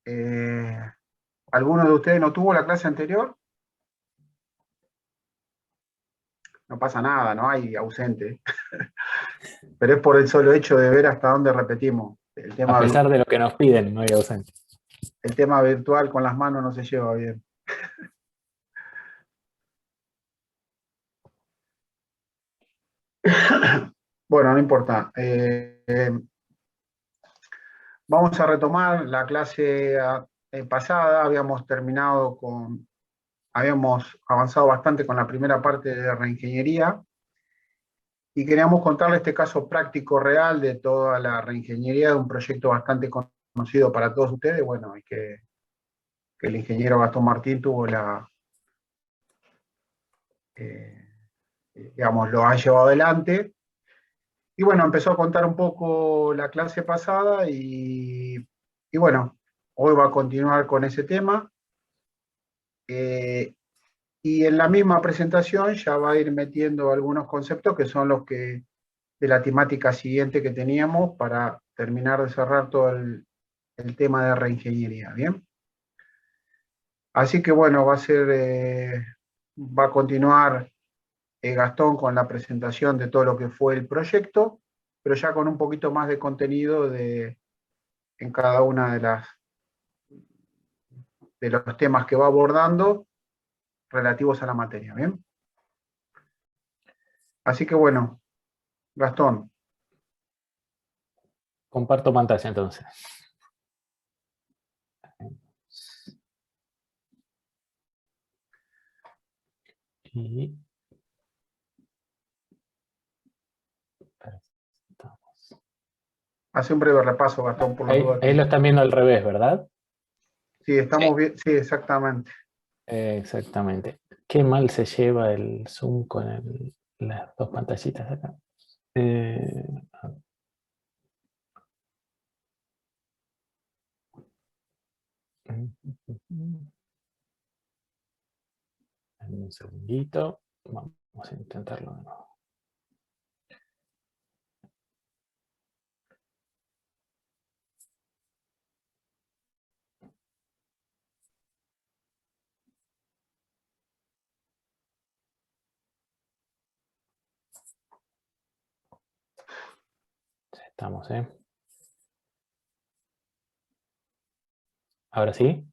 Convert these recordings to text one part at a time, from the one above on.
Eh, ¿Alguno de ustedes no tuvo la clase anterior? No pasa nada, no hay ausente. Pero es por el solo hecho de ver hasta dónde repetimos. A pesar de lo que nos piden, no hay ausente. El tema virtual con las manos no se lleva bien. Bueno, no importa. Vamos a retomar la clase pasada. Habíamos avanzado bastante con la primera parte de reingeniería y queríamos contarle este caso práctico real de toda la reingeniería de un proyecto bastante conocido para todos ustedes, bueno, y que el ingeniero Gastón Martín tuvo eh, digamos, lo ha llevado adelante. Y bueno, empezó a contar un poco la clase pasada y bueno, hoy va a continuar con ese tema. Eh, y en la misma presentación ya va a ir metiendo algunos conceptos que son los que de la temática siguiente que teníamos para terminar de cerrar todo el tema de reingeniería, ¿bien? Así que bueno, va a continuar Gastón con la presentación de todo lo que fue el proyecto, pero ya con un poquito más de contenido en cada una de los temas que va abordando relativos a la materia, ¿bien? Así que bueno, Gastón. Comparto pantalla entonces. Y Hace un breve repaso, Gastón, por las ahí, dudas ahí lo están viendo al revés, ¿verdad? Sí, Sí. estamos bien, sí, exactamente. Exactamente. Qué mal se lleva el Zoom con las dos pantallitas de acá. Eh, un segundito. Vamos a intentarlo de nuevo. Ya estamos, ¿eh? ¿Ahora sí?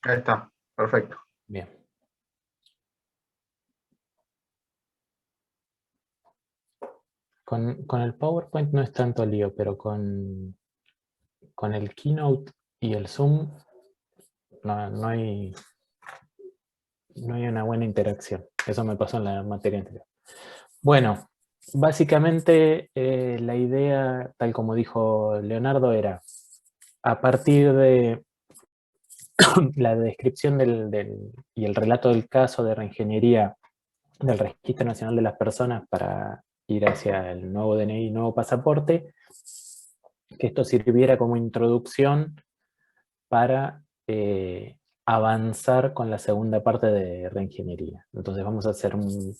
Ahí está, perfecto. Bien. Con el PowerPoint no es tanto lío, pero con el Keynote y el Zoom no hay una buena interacción. Eso me pasó en la materia anterior. Bueno, básicamente la idea, tal como dijo Leonardo, era a partir de la descripción y el relato del caso de reingeniería del Registro Nacional de las Personas para ir hacia el nuevo DNI y nuevo pasaporte, que esto sirviera como introducción para avanzar con la segunda parte de reingeniería. Entonces vamos a hacer un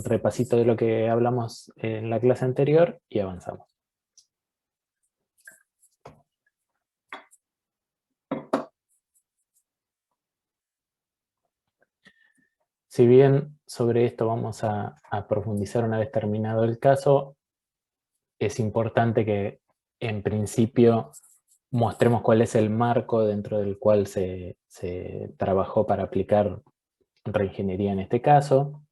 repasito de lo que hablamos en la clase anterior y avanzamos. Si bien sobre esto vamos a profundizar una vez terminado el caso, es importante que en principio mostremos cuál es el marco dentro del cual se trabajó para aplicar reingeniería en este caso.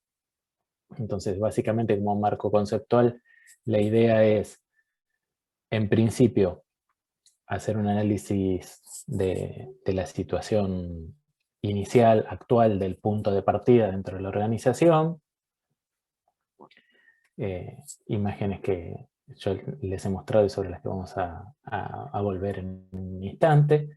Entonces, básicamente como marco conceptual, la idea es, en principio, hacer un análisis de la situación inicial, actual, del punto de partida dentro de la organización. Imágenes que yo les he mostrado y sobre las que vamos a volver en un instante.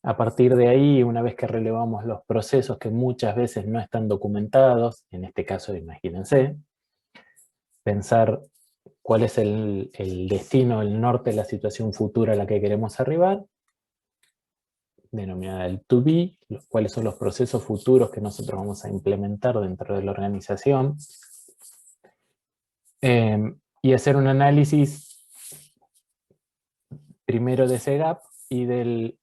A partir de ahí, una vez que relevamos los procesos que muchas veces no están documentados, en este caso imagínense, pensar cuál es el destino, el norte de la situación futura a la que queremos arribar, denominada el to be, cuáles son los procesos futuros que nosotros vamos a implementar dentro de la organización, y hacer un análisis primero de ese gap y del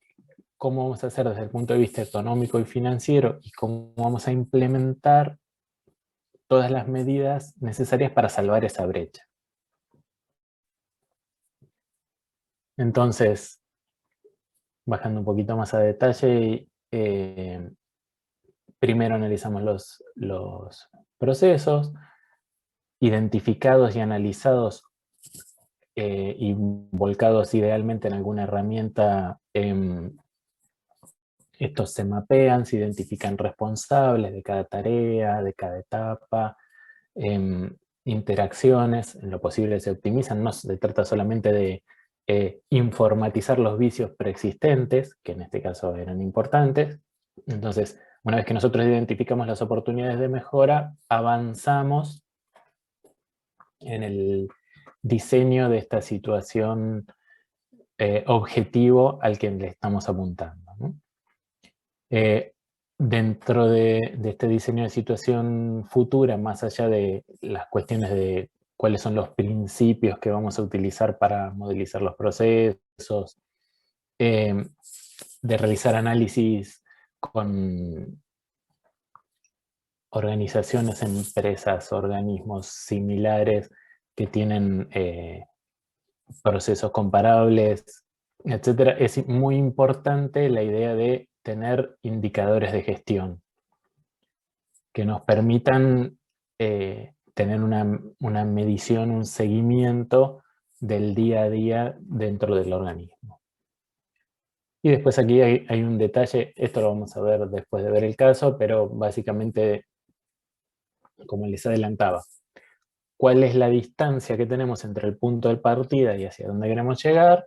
cómo vamos a hacer desde el punto de vista económico y financiero y cómo vamos a implementar todas las medidas necesarias para salvar esa brecha. Entonces, bajando un poquito más a detalle, primero analizamos los procesos, identificados y analizados y volcados idealmente en alguna herramienta. Estos se mapean, se identifican responsables de cada tarea, de cada etapa, interacciones, en lo posible se optimizan, no se trata solamente de informatizar los vicios preexistentes, que en este caso eran importantes. Entonces, una vez que nosotros identificamos las oportunidades de mejora, avanzamos en el diseño de esta situación objetivo al que le estamos apuntando, ¿no? Dentro de este diseño de situación futura, más allá de las cuestiones de cuáles son los principios que vamos a utilizar para modelizar los procesos, de realizar análisis con organizaciones, empresas, organismos similares que tienen procesos comparables, etcétera, es muy importante la idea de tener indicadores de gestión que nos permitan tener una medición, un seguimiento del día a día dentro del organismo. Y después aquí hay un detalle, esto lo vamos a ver después de ver el caso, pero básicamente, como les adelantaba, ¿cuál es la distancia que tenemos entre el punto de partida y hacia dónde queremos llegar?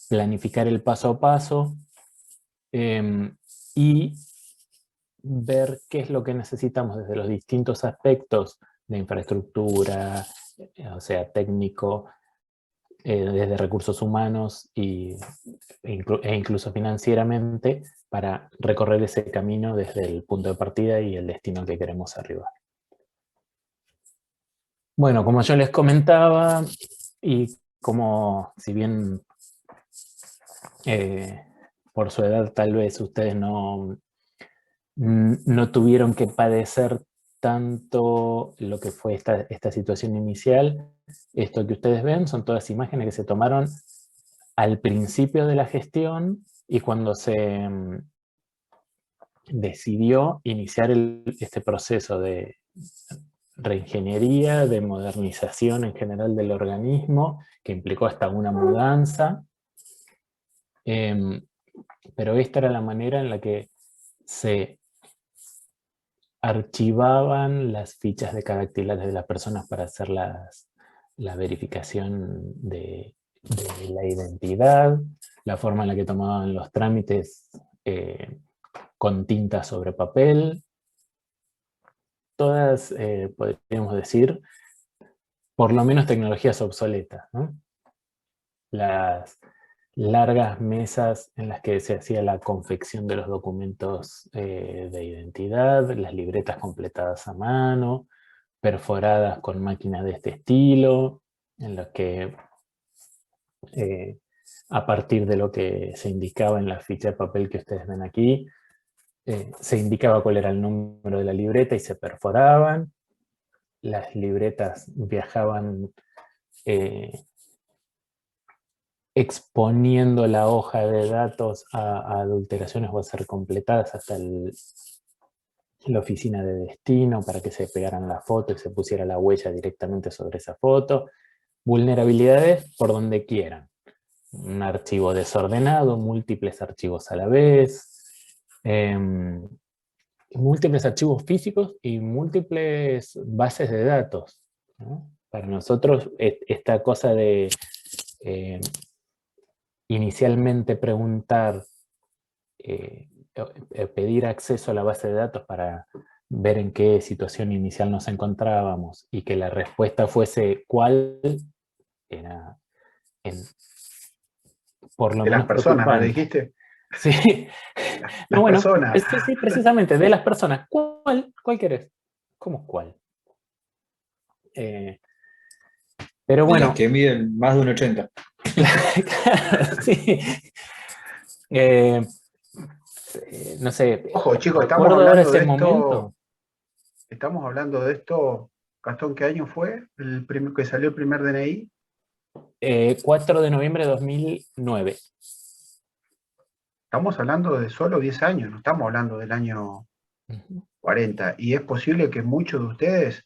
Planificar el paso a paso y ver qué es lo que necesitamos desde los distintos aspectos de infraestructura, o sea, técnico, desde recursos humanos e incluso financieramente, para recorrer ese camino desde el punto de partida y el destino que queremos arribar. Bueno, como yo les comentaba, y como si bien por su edad tal vez ustedes no tuvieron que padecer tanto lo que fue esta situación inicial, esto que ustedes ven son todas imágenes que se tomaron al principio de la gestión y cuando se decidió iniciar este proceso de reingeniería, de modernización en general del organismo, que implicó hasta una mudanza. Pero esta era la manera en la que se archivaban las fichas de caracteres de las personas para hacer la verificación de la identidad, la forma en la que tomaban los trámites con tinta sobre papel. Todas, podríamos decir, por lo menos tecnologías obsoletas, ¿no? Las largas mesas en las que se hacía la confección de los documentos de identidad, las libretas completadas a mano, perforadas con máquinas de este estilo, en las que a partir de lo que se indicaba en la ficha de papel que ustedes ven aquí, se indicaba cuál era el número de la libreta y se perforaban. Las libretas viajaban exponiendo la hoja de datos a adulteraciones o a ser completadas hasta la oficina de destino para que se pegaran la foto y se pusiera la huella directamente sobre esa foto. Vulnerabilidades por donde quieran. Un archivo desordenado, múltiples archivos a la vez, múltiples archivos físicos y múltiples bases de datos, ¿no? Para nosotros esta cosa de inicialmente preguntar, pedir acceso a la base de datos para ver en qué situación inicial nos encontrábamos y que la respuesta fuese cuál, era por lo De las menos personas, ¿me preocupante. dijiste? Sí. Las No, bueno, personas. sí, precisamente, de las personas. ¿Cuál querés? ¿Cómo cuál? Pero De las bueno. que miden más de 1,80. Claro, sí. no sé, Ojo, chicos, recuerdo ahora ese momento. estamos hablando de esto, Gastón, ¿qué año fue que salió el primer DNI? 4 de noviembre de 2009. Estamos hablando de solo 10 años, no estamos hablando del año Ujú. 40. Y es posible que muchos de ustedes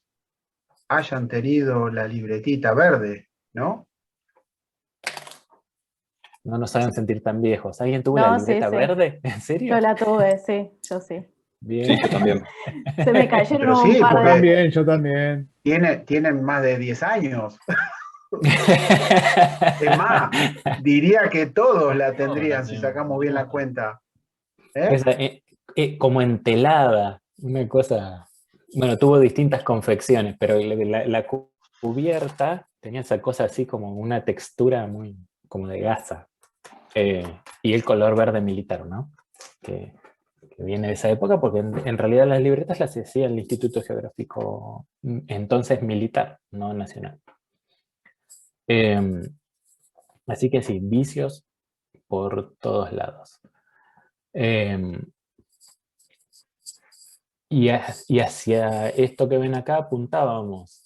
hayan tenido la libretita verde, ¿no? No nos hagan sentir tan viejos. ¿Alguien tuvo la No, sí, libreta sí. verde? ¿En serio? Yo la tuve, sí, yo sí. Bien. Sí, yo también. Se me cayeron Pero un sí, par Yo de... porque también, yo también. tienen más de 10 años. Es más, diría que todos la Todos la tendrían si tenemos, sacamos bien la boludo. cuenta. ¿Eh? Esa, como entelada, una cosa. Bueno, tuvo distintas confecciones, pero la cubierta tenía esa cosa así como una textura muy como de gasa. Y el color verde militar, ¿no? Que viene de esa época, porque en realidad las libretas las hacía el Instituto Geográfico, entonces militar, no nacional. Eh, Así que sí, vicios por todos lados. Eh, y hacia esto que ven acá apuntábamos.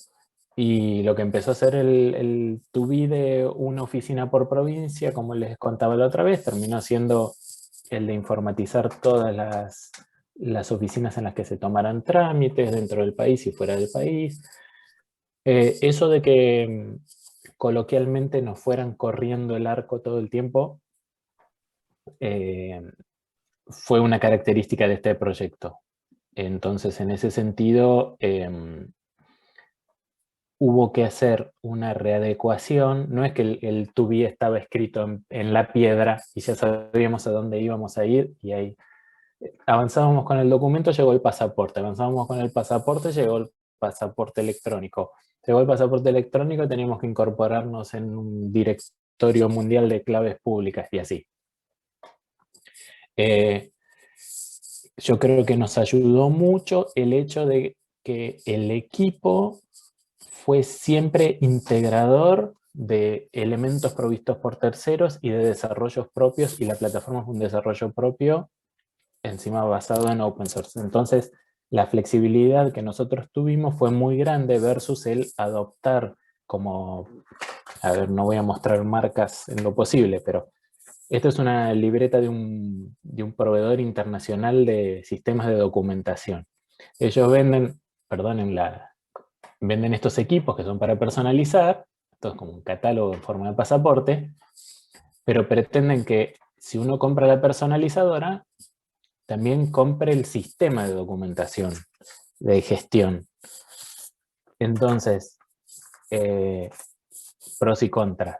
Y lo que empezó a ser el tubi de una oficina por provincia, como les contaba la otra vez, terminó siendo el de informatizar todas las oficinas en las que se tomaran trámites dentro del país y fuera del país. Eso de que coloquialmente nos fueran corriendo el arco todo el tiempo, eh, fue una característica de este proyecto. Entonces, en ese sentido, hubo que hacer una readecuación. No es que el to be estaba escrito en la piedra y ya sabíamos a dónde íbamos a ir, y ahí avanzábamos con el documento, llegó el pasaporte, avanzábamos con el pasaporte, llegó el pasaporte electrónico. Llegó el pasaporte electrónico, teníamos que incorporarnos en un directorio mundial de claves públicas y así. Yo creo que nos ayudó mucho el hecho de que el equipo fue siempre integrador de elementos provistos por terceros y de desarrollos propios, y la plataforma fue un desarrollo propio, encima basado en open source. Entonces, la flexibilidad que nosotros tuvimos fue muy grande versus el adoptar como, a ver, no voy a mostrar marcas en lo posible, pero esto es una libreta de un proveedor internacional de sistemas de documentación. Ellos venden, perdonen venden estos equipos que son para personalizar, esto es como un catálogo en forma de pasaporte, pero pretenden que si uno compra la personalizadora, también compre el sistema de documentación, de gestión. Entonces, pros y contras.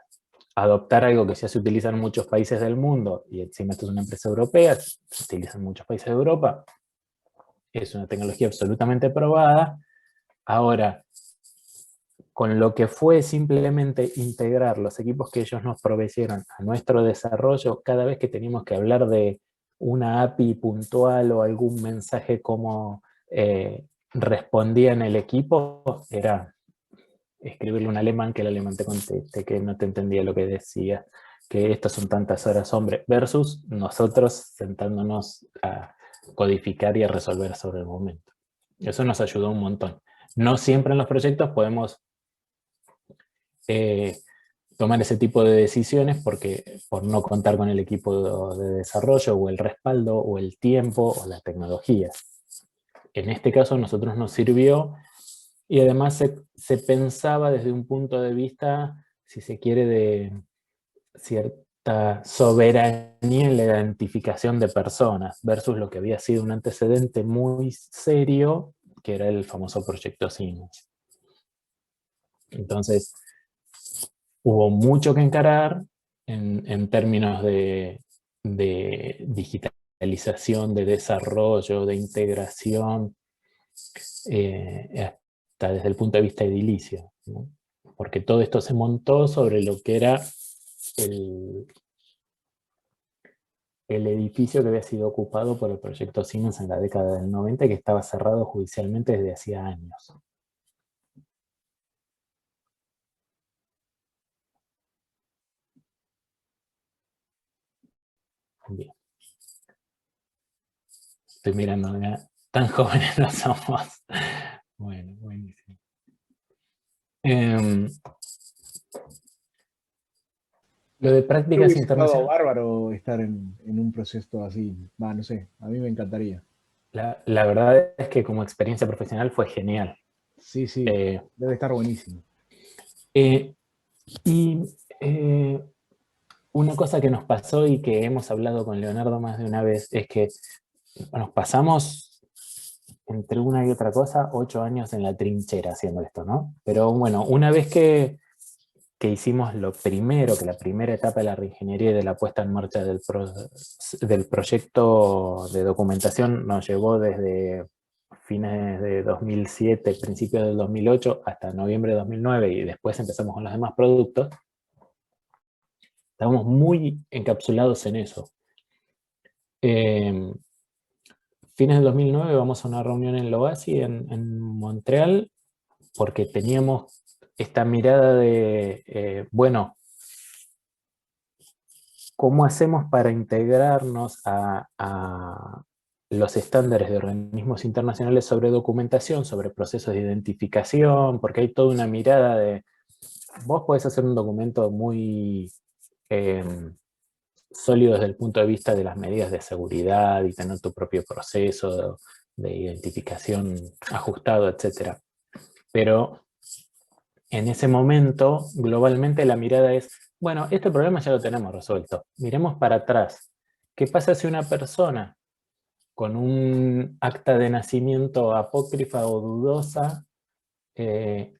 Adoptar algo que ya se utiliza en muchos países del mundo, y encima esto es una empresa europea, se utiliza en muchos países de Europa, es una tecnología absolutamente probada. Ahora, con lo que fue simplemente integrar los equipos que ellos nos proveyeron a nuestro desarrollo, cada vez que teníamos que hablar de una API puntual o algún mensaje como respondía en el equipo, era escribirle un alemán, que el alemán te conteste, que no te entendía lo que decía, que estas son tantas horas, hombre, versus nosotros sentándonos a codificar y a resolver sobre el momento. Eso nos ayudó un montón. No siempre en los proyectos podemos tomar ese tipo de decisiones porque por no contar con el equipo de desarrollo o el respaldo o el tiempo o la tecnología. En este caso a nosotros nos sirvió, y además se pensaba desde un punto de vista, si se quiere, de cierta soberanía en la identificación de personas versus lo que había sido un antecedente muy serio, que era el famoso proyecto Siemens. Entonces, hubo mucho que encarar en términos de digitalización, de desarrollo, de integración, hasta desde el punto de vista edilicio, ¿no? Porque todo esto se montó sobre lo que era el edificio que había sido ocupado por el proyecto Siemens en la década del 90, que estaba cerrado judicialmente desde hacía años. Bien. Estoy mirando acá. Tan jóvenes no somos. Bueno, buenísimo. Lo de Yo prácticas hubiese estado internacionales, bárbaro estar en un proceso así. Va, no sé, a mí me encantaría. la verdad es que como experiencia profesional fue genial. Sí, sí, Eh, debe estar buenísimo. eh, y una cosa que nos pasó y que hemos hablado con Leonardo más de una vez es que nos pasamos entre una y otra cosa 8 años en la trinchera haciendo esto, ¿no? Pero bueno, una vez que hicimos lo primero, que la primera etapa de la reingeniería y de la puesta en marcha del proyecto de documentación nos llevó desde fines de 2007, principios del 2008, hasta noviembre de 2009, y después empezamos con los demás productos. Estábamos muy encapsulados en eso. Fines del 2009 vamos a una reunión en Loasi, en Montreal, porque teníamos esta mirada de, bueno, ¿cómo hacemos para integrarnos a los estándares de organismos internacionales sobre documentación, sobre procesos de identificación? Porque hay toda una mirada de, vos podés hacer un documento muy sólido desde el punto de vista de las medidas de seguridad y tener tu propio proceso de identificación ajustado, etc. Pero en ese momento, globalmente la mirada es, bueno, este problema ya lo tenemos resuelto. Miremos para atrás. ¿Qué pasa si una persona con un acta de nacimiento apócrifa o dudosa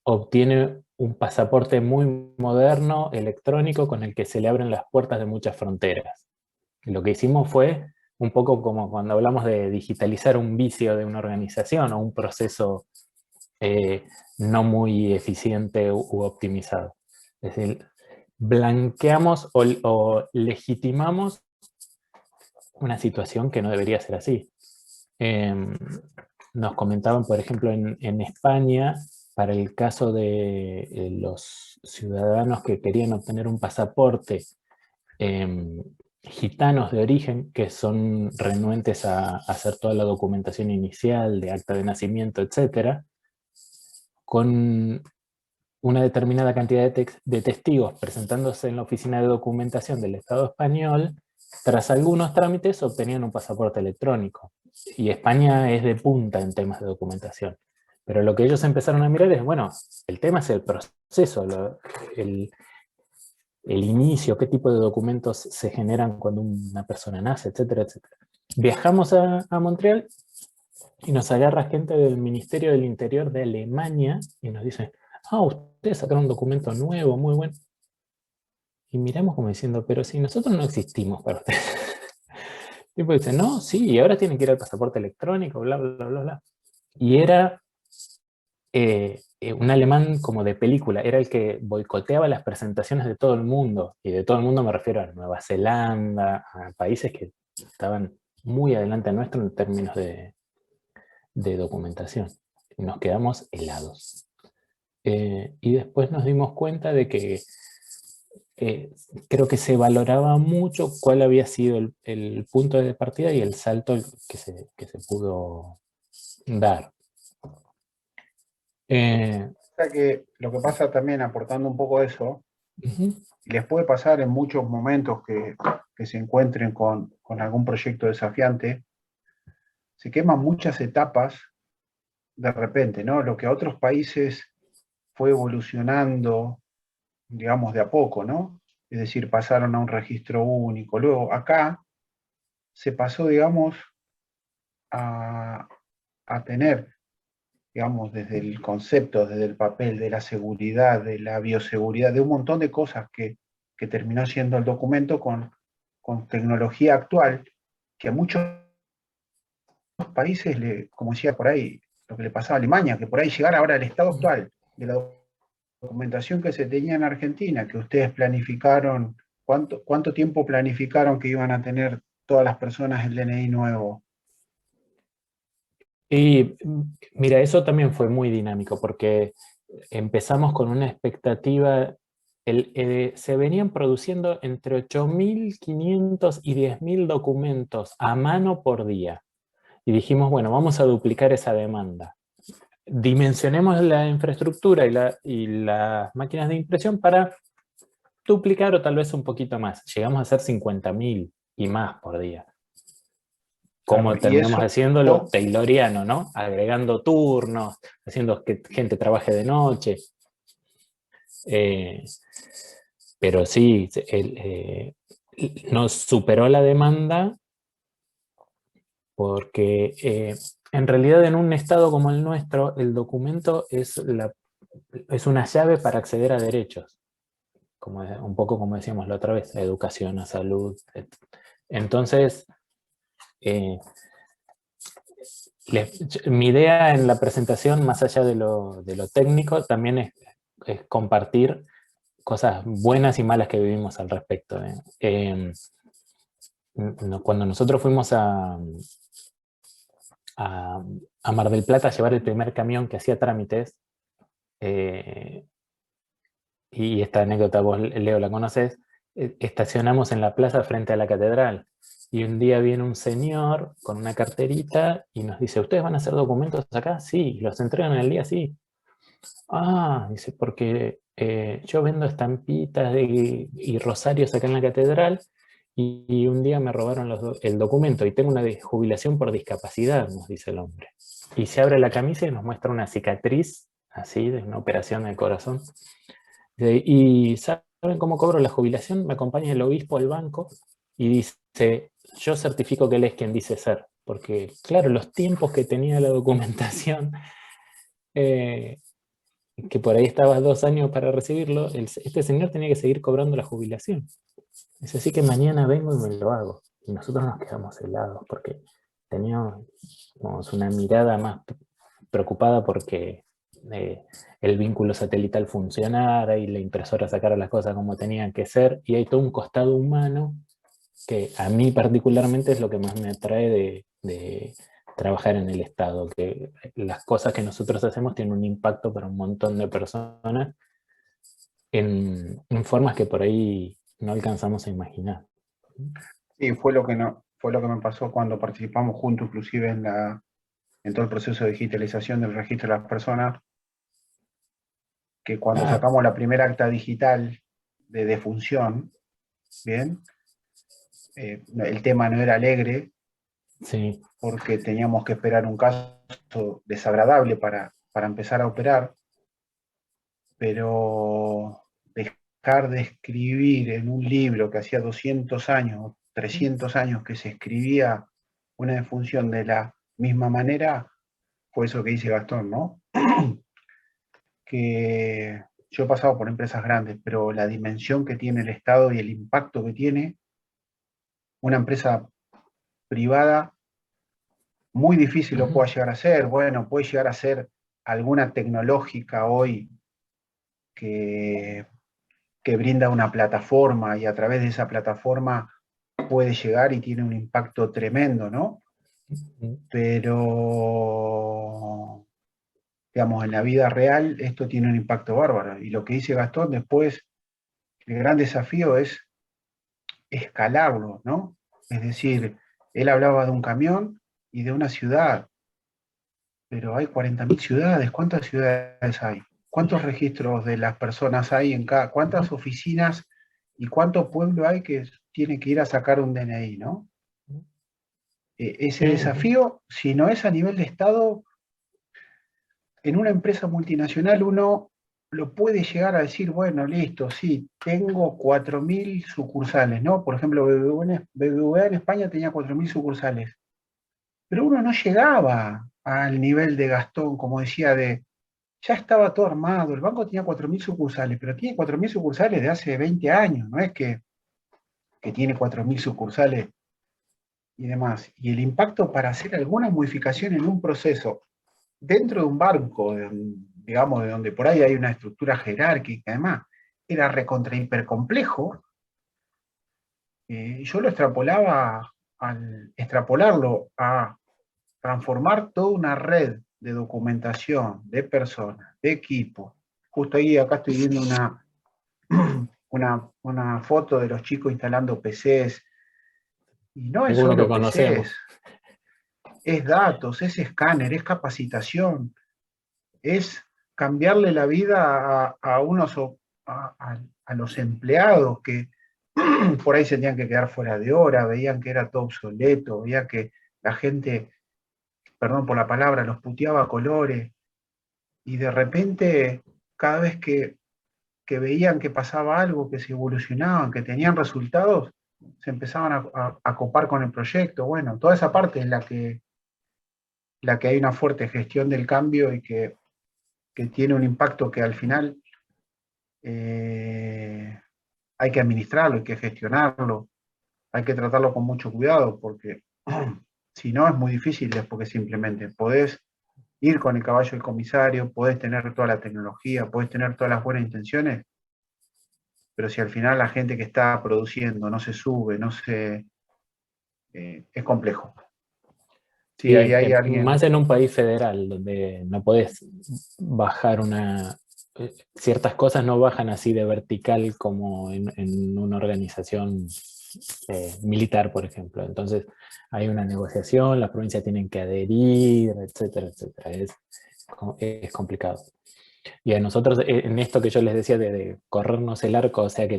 obtiene un pasaporte muy moderno, electrónico, con el que se le abren las puertas de muchas fronteras? Lo que hicimos fue un poco como cuando hablamos de digitalizar un vicio de una organización o un proceso no muy eficiente u optimizado. Es decir, blanqueamos o legitimamos una situación que no debería ser así. Nos comentaban, por ejemplo, en España, para el caso de los ciudadanos que querían obtener un pasaporte gitanos de origen, que son renuentes a hacer toda la documentación inicial de acta de nacimiento, etc., con una determinada cantidad de testigos presentándose en la oficina de documentación del Estado español, tras algunos trámites obtenían un pasaporte electrónico. Y España es de punta en temas de documentación. Pero lo que ellos empezaron a mirar es, bueno, el tema es el proceso, el inicio, qué tipo de documentos se generan cuando una persona nace, etcétera, etcétera. Viajamos a Montreal y nos agarra gente del Ministerio del Interior de Alemania y nos dice, ustedes sacaron un documento nuevo, muy bueno. Y miramos como diciendo, pero si nosotros no existimos para ustedes. Y pues dice, no, sí, y ahora tienen que ir al pasaporte electrónico, bla, bla, bla, bla. Y era un alemán como de película, era el que boicoteaba las presentaciones de todo el mundo, y de todo el mundo me refiero a Nueva Zelanda, a países que estaban muy adelante nuestro en términos de documentación. Nos quedamos helados. Y después nos dimos cuenta de que creo que se valoraba mucho cuál había sido el punto de partida y el salto que se pudo dar. O sea que lo que pasa también, aportando un poco eso, Uh-huh. y les puede pasar en muchos momentos que se encuentren con algún proyecto desafiante, se queman muchas etapas de repente, ¿no? Lo que a otros países fue evolucionando, digamos, de a poco, ¿no? Es decir, pasaron a un registro único. Luego, acá se pasó, digamos, a tener, digamos, desde el concepto, desde el papel, de la seguridad, de la bioseguridad, de un montón de cosas que terminó siendo el documento con tecnología actual, que a muchos países, como decía por ahí, lo que le pasaba a Alemania, que por ahí llegar ahora al estado actual de la documentación que se tenía en Argentina, que ustedes planificaron, ¿cuánto tiempo planificaron que iban a tener todas las personas el DNI nuevo? Y mira, eso también fue muy dinámico porque empezamos con una expectativa, se venían produciendo entre 8.500 y 10.000 documentos a mano por día. y dijimos, bueno, vamos a duplicar esa demanda. Dimensionemos la infraestructura y las máquinas de impresión para duplicar o tal vez un poquito más. Llegamos a hacer 50.000 y más por día. Como Claro, y terminamos eso, haciéndolo tayloriano, ¿no? Agregando turnos, haciendo que gente trabaje de noche. Pero sí, nos superó la demanda porque en realidad en un estado como el nuestro, el documento es una llave para acceder a derechos. Un poco como decíamos la otra vez, a educación, a salud. Entonces, mi idea en la presentación, más allá de lo técnico, también es compartir cosas buenas y malas que vivimos al respecto. Cuando nosotros fuimos a Mar del Plata a llevar el primer camión que hacía trámites, y esta anécdota vos, Leo, la conoces, estacionamos en la plaza frente a la catedral. Y un día viene un señor con una carterita y nos dice, ¿ustedes van a hacer documentos acá? Sí, los entregan en el día, sí. Ah, dice, porque yo vendo estampitas y rosarios acá en la catedral y un día me robaron el documento y tengo una jubilación por discapacidad, nos dice el hombre. Y se abre la camisa y nos muestra una cicatriz, así, de una operación del corazón. Y ¿saben cómo cobro la jubilación? Me acompaña el obispo al banco y dice, yo certifico que él es quien dice ser. Porque, claro, los tiempos que tenía la documentación, que por ahí estaba 2 años para recibirlo, este señor tenía que seguir cobrando la jubilación. Dice, así que mañana vengo y me lo hago. Y nosotros nos quedamos helados porque teníamos una mirada más preocupada porque el vínculo satelital funcionara y la impresora sacara las cosas como tenían que ser, y hay todo un costado humano que a mí particularmente es lo que más me atrae de trabajar en el Estado, que las cosas que nosotros hacemos tienen un impacto para un montón de personas en formas que por ahí no alcanzamos a imaginar. sí, fue lo que me pasó cuando participamos juntos, inclusive en todo el proceso de digitalización del registro de las personas, que cuando sacamos la primera acta digital de defunción, ¿bien? El tema no era alegre, Sí. porque teníamos que esperar un caso desagradable para empezar a operar, pero dejar de escribir en un libro que hacía 200 años, 300 años que se escribía una defunción de la misma manera, fue eso que dice Gastón, ¿no? Que yo he pasado por empresas grandes, pero la dimensión que tiene el Estado y el impacto que tiene una empresa privada, muy difícil lo pueda llegar a ser. Bueno, puede llegar a ser alguna tecnológica hoy que brinda una plataforma y a través de esa plataforma puede llegar y tiene un impacto tremendo, ¿no? Pero, digamos, en la vida real esto tiene un impacto bárbaro. Y lo que dice Gastón después, el gran desafío es escalarlo, ¿no? Es decir, él hablaba de un camión y de una ciudad, pero hay 40.000 ciudades. ¿Cuántas ciudades hay? ¿Cuántos registros de las personas hay en cada? ¿Cuántas oficinas y cuánto pueblo hay que tiene que ir a sacar un DNI, ¿no? Ese desafío, si no es a nivel de Estado, en una empresa multinacional uno lo puede llegar a decir, bueno, listo, sí, tengo 4.000 sucursales, ¿no? Por ejemplo, BBVA en España tenía 4.000 sucursales, pero uno no llegaba al nivel de Gastón, como decía, ya estaba todo armado, el banco tenía 4.000 sucursales, pero tiene 4.000 sucursales de hace 20 años, no es que tiene 4.000 sucursales y demás. Y el impacto para hacer alguna modificación en un proceso dentro de un banco, digamos, de donde por ahí hay una estructura jerárquica, además, era recontra hiper complejo. Yo lo extrapolaba al extrapolarlo a transformar toda una red de documentación, de personas, de equipos. Justo ahí acá estoy viendo una foto de los chicos instalando PCs, y no es Alguno que solo conocemos. PCs. es datos, es escáner, es capacitación, es cambiarle la vida a los empleados que por ahí se tenían que quedar fuera de hora, veían que era todo obsoleto, veían que la gente, perdón por la palabra, los puteaba a colores, y de repente, cada vez que veían que pasaba algo, que se evolucionaban, que tenían resultados, se empezaban a copar con el proyecto. Bueno, toda esa parte es la que hay una fuerte gestión del cambio y que tiene un impacto que al final hay que administrarlo, hay que gestionarlo, hay que tratarlo con mucho cuidado, porque si no es muy difícil después que simplemente podés ir con el caballo del comisario, podés tener toda la tecnología, podés tener todas las buenas intenciones, pero si al final la gente que está produciendo no se sube, es complejo. Sí, ahí Sí, hay alguien. más en un país federal, donde no podés bajar ciertas cosas no bajan así de vertical como en una organización militar, por ejemplo. Entonces hay una negociación, las provincias tienen que adherir, etcétera, etcétera. Es complicado. Y a nosotros, en esto que yo les decía de corrernos el arco, o sea, que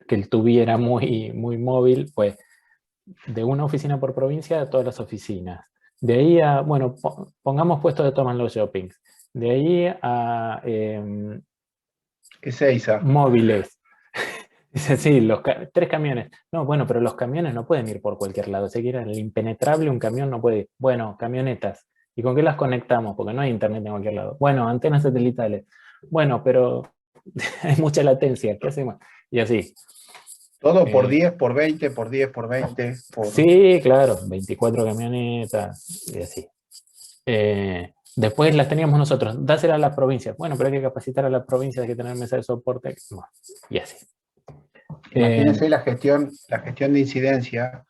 el tuviera muy, muy móvil, pues de una oficina por provincia a todas las oficinas. De ahí a, bueno, pongamos puestos de toma en los shoppings. De ahí a Ezeiza. móviles. Dice, sí, 3 camiones. No, bueno, pero los camiones no pueden ir por cualquier lado. Se quiere el impenetrable, un camión no puede ir. Bueno, camionetas. ¿Y con qué las conectamos? Porque no hay internet en cualquier lado. Bueno, antenas satelitales. Bueno, pero hay mucha latencia. ¿Qué hacemos? Y así. Todo por Eh, 10, por 20, por 10, por 20, sí, claro, 24 camionetas y así. Después las teníamos nosotros, dáselas a las provincias. Bueno, pero hay que capacitar a las provincias, hay que tener mesa de soporte. Bueno, y así. Imagínense la gestión de incidencia,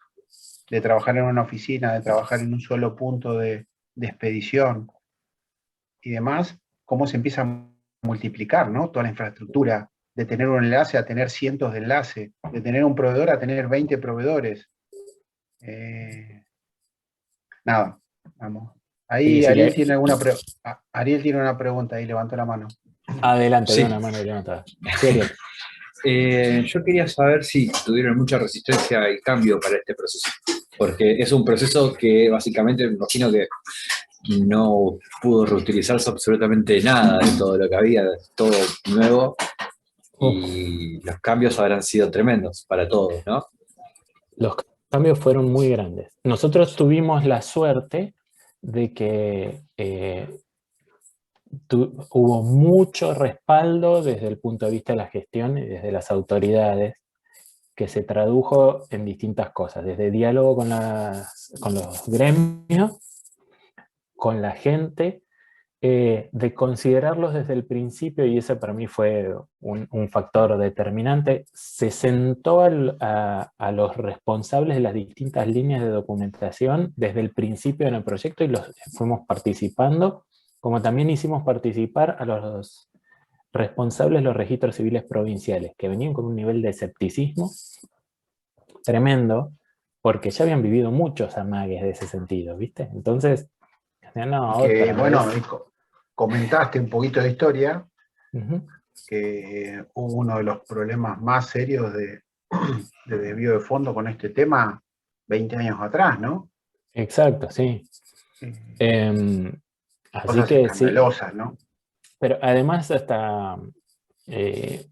de trabajar en una oficina, de trabajar en un solo punto de expedición y demás, cómo se empieza a multiplicar, ¿no? Toda la infraestructura, de tener un enlace a tener cientos de enlaces, de tener un proveedor a tener 20 proveedores. Nada, vamos. Sí, Ahí sí, Ariel tiene una pregunta, ahí levantó la mano. adelante, veo Sí, una mano levantada. Sí, Ariel. yo quería saber si tuvieron mucha resistencia al cambio para este proceso, porque es un proceso que básicamente me imagino que no pudo reutilizarse absolutamente nada de todo lo que había, todo nuevo, Uf, y los cambios habrán sido tremendos para todos, ¿no? los cambios fueron muy grandes. Nosotros tuvimos la suerte de que hubo mucho respaldo desde el punto de vista de la gestión y desde las autoridades, que se tradujo en distintas cosas, desde diálogo con los gremios, con la gente, de considerarlos desde el principio, y ese para mí fue un factor determinante. Se sentó a los responsables de las distintas líneas de documentación desde el principio en el proyecto y los fuimos participando, como también hicimos participar a los responsables de los registros civiles provinciales, que venían con un nivel de escepticismo tremendo, porque ya habían vivido muchos amagues de ese sentido, ¿viste? Entonces, no, Y que, otra bueno, vez. comentaste un poquito de historia, Ujú. que hubo uno de los problemas más serios de desvío de fondo con este tema 20 años atrás, ¿no? Exacto, sí. Eh, Em, Así Cosas que sí, escandalosas, ¿no? pero además hasta, eh,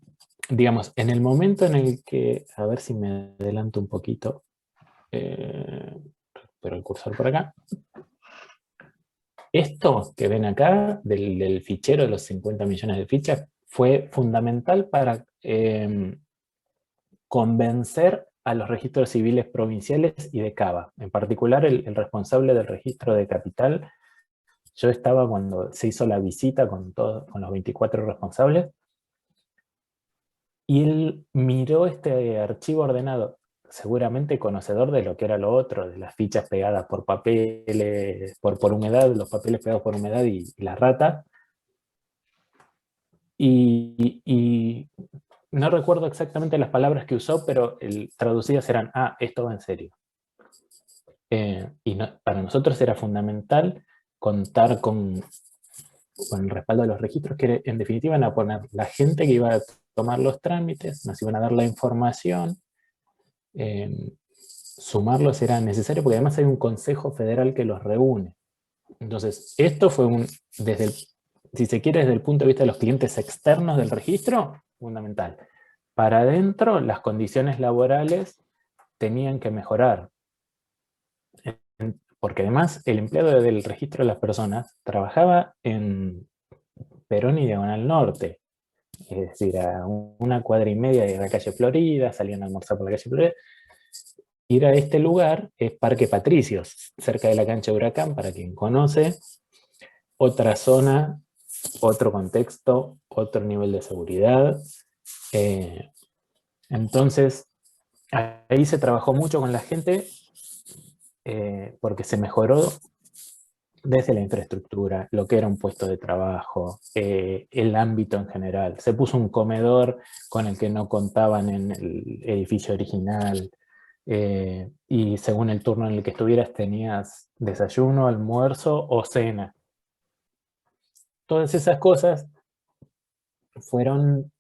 digamos, en el momento en el que, a ver si me adelanto un poquito, pero el cursor por acá, esto que ven acá, del fichero de los 50 millones de fichas, fue fundamental para convencer a los registros civiles provinciales y de Cava. En particular, el responsable del registro de capital. Yo estaba cuando se hizo la visita con los 24 responsables, y él miró este archivo ordenado, seguramente conocedor de lo que era lo otro, de las fichas pegadas por papeles, por humedad, los papeles pegados por humedad y la rata. Y no recuerdo exactamente las palabras que usó, pero traducidas eran, esto va en serio. Para nosotros era fundamental contar con el respaldo de los registros, que en definitiva iban a poner la gente que iba a tomar los trámites, nos iban a dar la información, sumarlos era necesario porque además hay un Consejo Federal que los reúne. Entonces, esto fue si se quiere, desde el punto de vista de los clientes externos del registro, fundamental. Para adentro, las condiciones laborales tenían que mejorar. Porque además, el empleado del registro de las personas trabajaba en Perón y Diagonal Norte. Es decir, a 1,5 cuadras de la calle Florida, salían a almorzar por la calle Florida. Ir a este lugar es Parque Patricios, cerca de la cancha de Huracán, para quien conoce. Otra zona, otro contexto, otro nivel de seguridad. Entonces, ahí se trabajó mucho con la gente porque se mejoró desde la infraestructura, lo que era un puesto de trabajo, el ámbito en general. Se puso un comedor con el que no contaban en el edificio original, y según el turno en el que estuvieras tenías desayuno, almuerzo o cena. Todas esas cosas fueron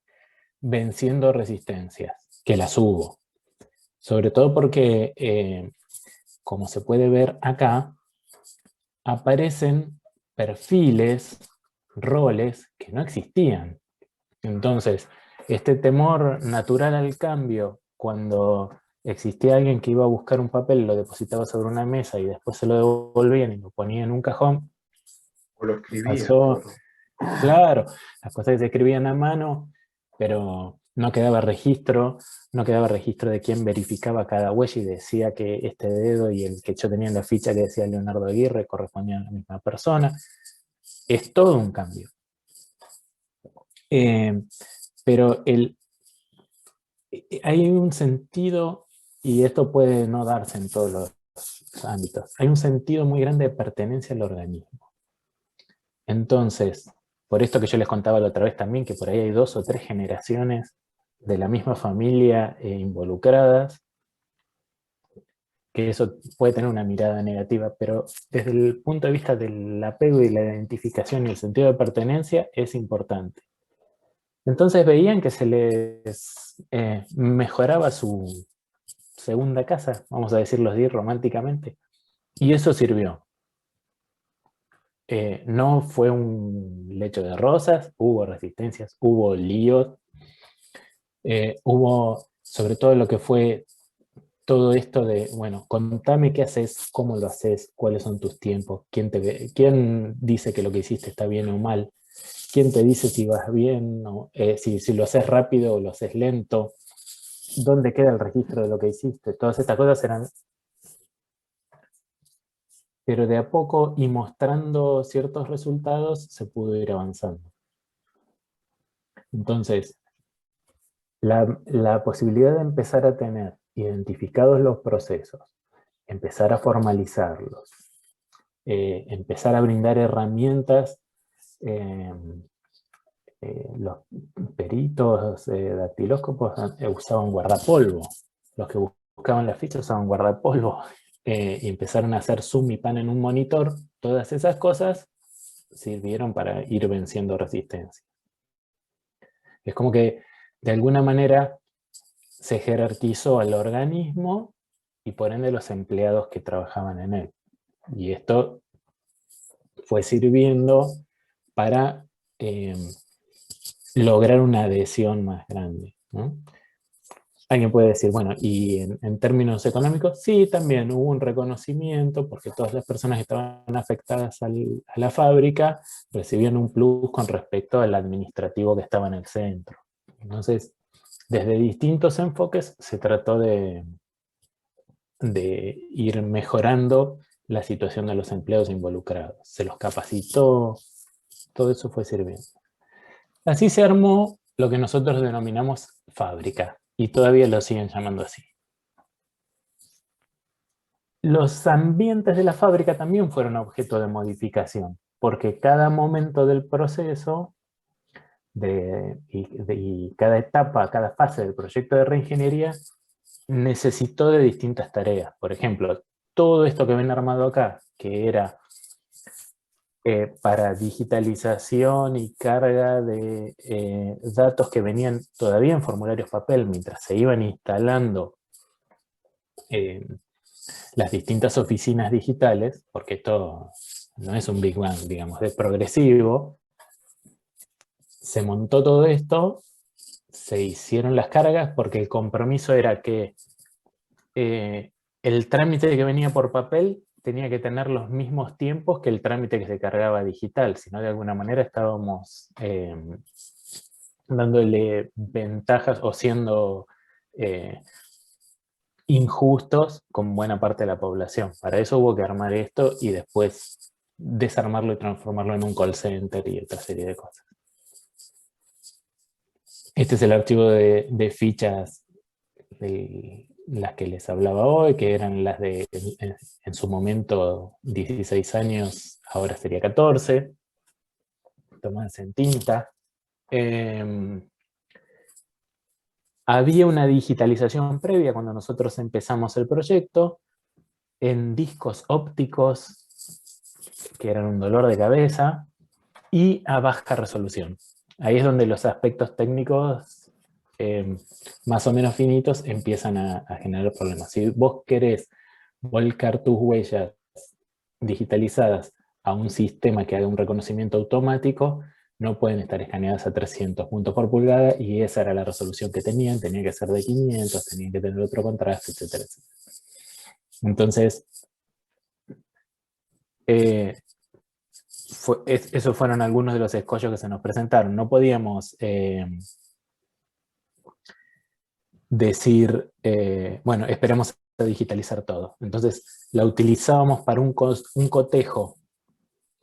venciendo resistencias, que las hubo. Sobre todo porque, como se puede ver acá, aparecen perfiles, roles que no existían. Entonces, este temor natural al cambio, cuando existía alguien que iba a buscar un papel, lo depositaba sobre una mesa y después se lo devolvían y lo ponían en un cajón, O lo escribía. pasó, claro, las cosas que se escribían a mano, pero no quedaba registro de quién verificaba cada huella y decía que este dedo y el que yo tenía en la ficha que decía Leonardo Aguirre correspondían a la misma persona. Es todo un cambio. Pero hay un sentido, y esto puede no darse en todos los ámbitos, hay un sentido muy grande de pertenencia al organismo. Entonces, por esto que yo les contaba la otra vez también, que por ahí hay 2 o 3 generaciones de la misma familia involucradas, que eso puede tener una mirada negativa, pero desde el punto de vista del apego y la identificación y el sentido de pertenencia es importante. Entonces veían que se les mejoraba su segunda casa, vamos a decirlo así románticamente, y eso sirvió. No fue un lecho de rosas, hubo resistencias, hubo líos, hubo sobre todo lo que fue todo esto de, bueno, contame qué haces, cómo lo haces, cuáles son tus tiempos, quién dice que lo que hiciste está bien o mal, quién te dice si vas bien, o, si lo haces rápido o lo haces lento, dónde queda el registro de lo que hiciste. Todas estas cosas eran... Pero de a poco y mostrando ciertos resultados se pudo ir avanzando. Entonces, la posibilidad de empezar a tener identificados los procesos, empezar a formalizarlos, empezar a brindar herramientas, los peritos dactilóscopos usaban guardapolvo, los que buscaban las fichas usaban guardapolvo, y empezaron a hacer zoom y pan en un monitor. Todas esas cosas sirvieron para ir venciendo resistencia. Es como que de alguna manera se jerarquizó al organismo y por ende los empleados que trabajaban en él. Y esto fue sirviendo para lograr una adhesión más grande, ¿no? Alguien puede decir, bueno, y en términos económicos, sí, también hubo un reconocimiento porque todas las personas que estaban afectadas a la fábrica recibían un plus con respecto al administrativo que estaba en el centro. Entonces, desde distintos enfoques se trató de ir mejorando la situación de los empleados involucrados. Se los capacitó, todo eso fue sirviendo. Así se armó lo que nosotros denominamos fábrica, y todavía lo siguen llamando así. Los ambientes de la fábrica también fueron objeto de modificación, porque cada momento del proceso y cada etapa, cada fase del proyecto de reingeniería necesitó de distintas tareas. Por ejemplo, todo esto que ven armado acá, que era para digitalización y carga de datos que venían todavía en formularios papel mientras se iban instalando las distintas oficinas digitales, porque esto no es un Big Bang, digamos, es progresivo. Se montó todo esto, se hicieron las cargas porque el compromiso era que el trámite que venía por papel tenía que tener los mismos tiempos que el trámite que se cargaba digital, si no de alguna manera estábamos dándole ventajas o siendo injustos con buena parte de la población. Para eso hubo que armar esto y después desarmarlo y transformarlo en un call center y otra serie de cosas. Este es el archivo de fichas de las que les hablaba hoy, que eran las de, en su momento, 16 años, ahora sería 14, tomadas en tinta. Había una digitalización previa cuando nosotros empezamos el proyecto, en discos ópticos, que eran un dolor de cabeza, y a baja resolución. Ahí es donde los aspectos técnicos más o menos finitos empiezan a generar problemas. Si vos querés volcar tus huellas digitalizadas a un sistema que haga un reconocimiento automático, no pueden estar escaneadas a 300 puntos por pulgada, y esa era la resolución que tenían, tenía que ser de 500, tenían que tener otro contraste, etcétera, etcétera. Entonces, esos fueron algunos de los escollos que se nos presentaron. No podíamos decir, bueno, esperemos a digitalizar todo. Entonces, la utilizábamos para un cotejo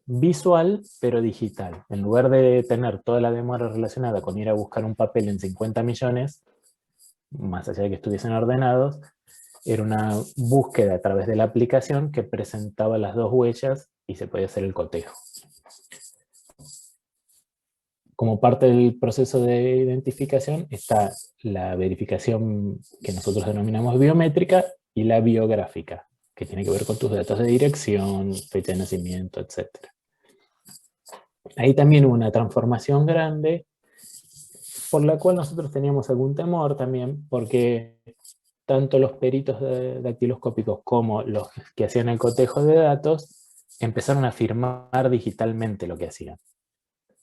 visual, pero digital. En lugar de tener toda la demora relacionada con ir a buscar un papel en 50 millones, más allá de que estuviesen ordenados, era una búsqueda a través de la aplicación que presentaba las dos huellas y se podía hacer el cotejo. Como parte del proceso de identificación está la verificación que nosotros denominamos biométrica y la biográfica, que tiene que ver con tus datos de dirección, fecha de nacimiento, etc. Ahí también hubo una transformación grande, por la cual nosotros teníamos algún temor también, porque tanto los peritos dactiloscópicos como los que hacían el cotejo de datos empezaron a firmar digitalmente lo que hacían.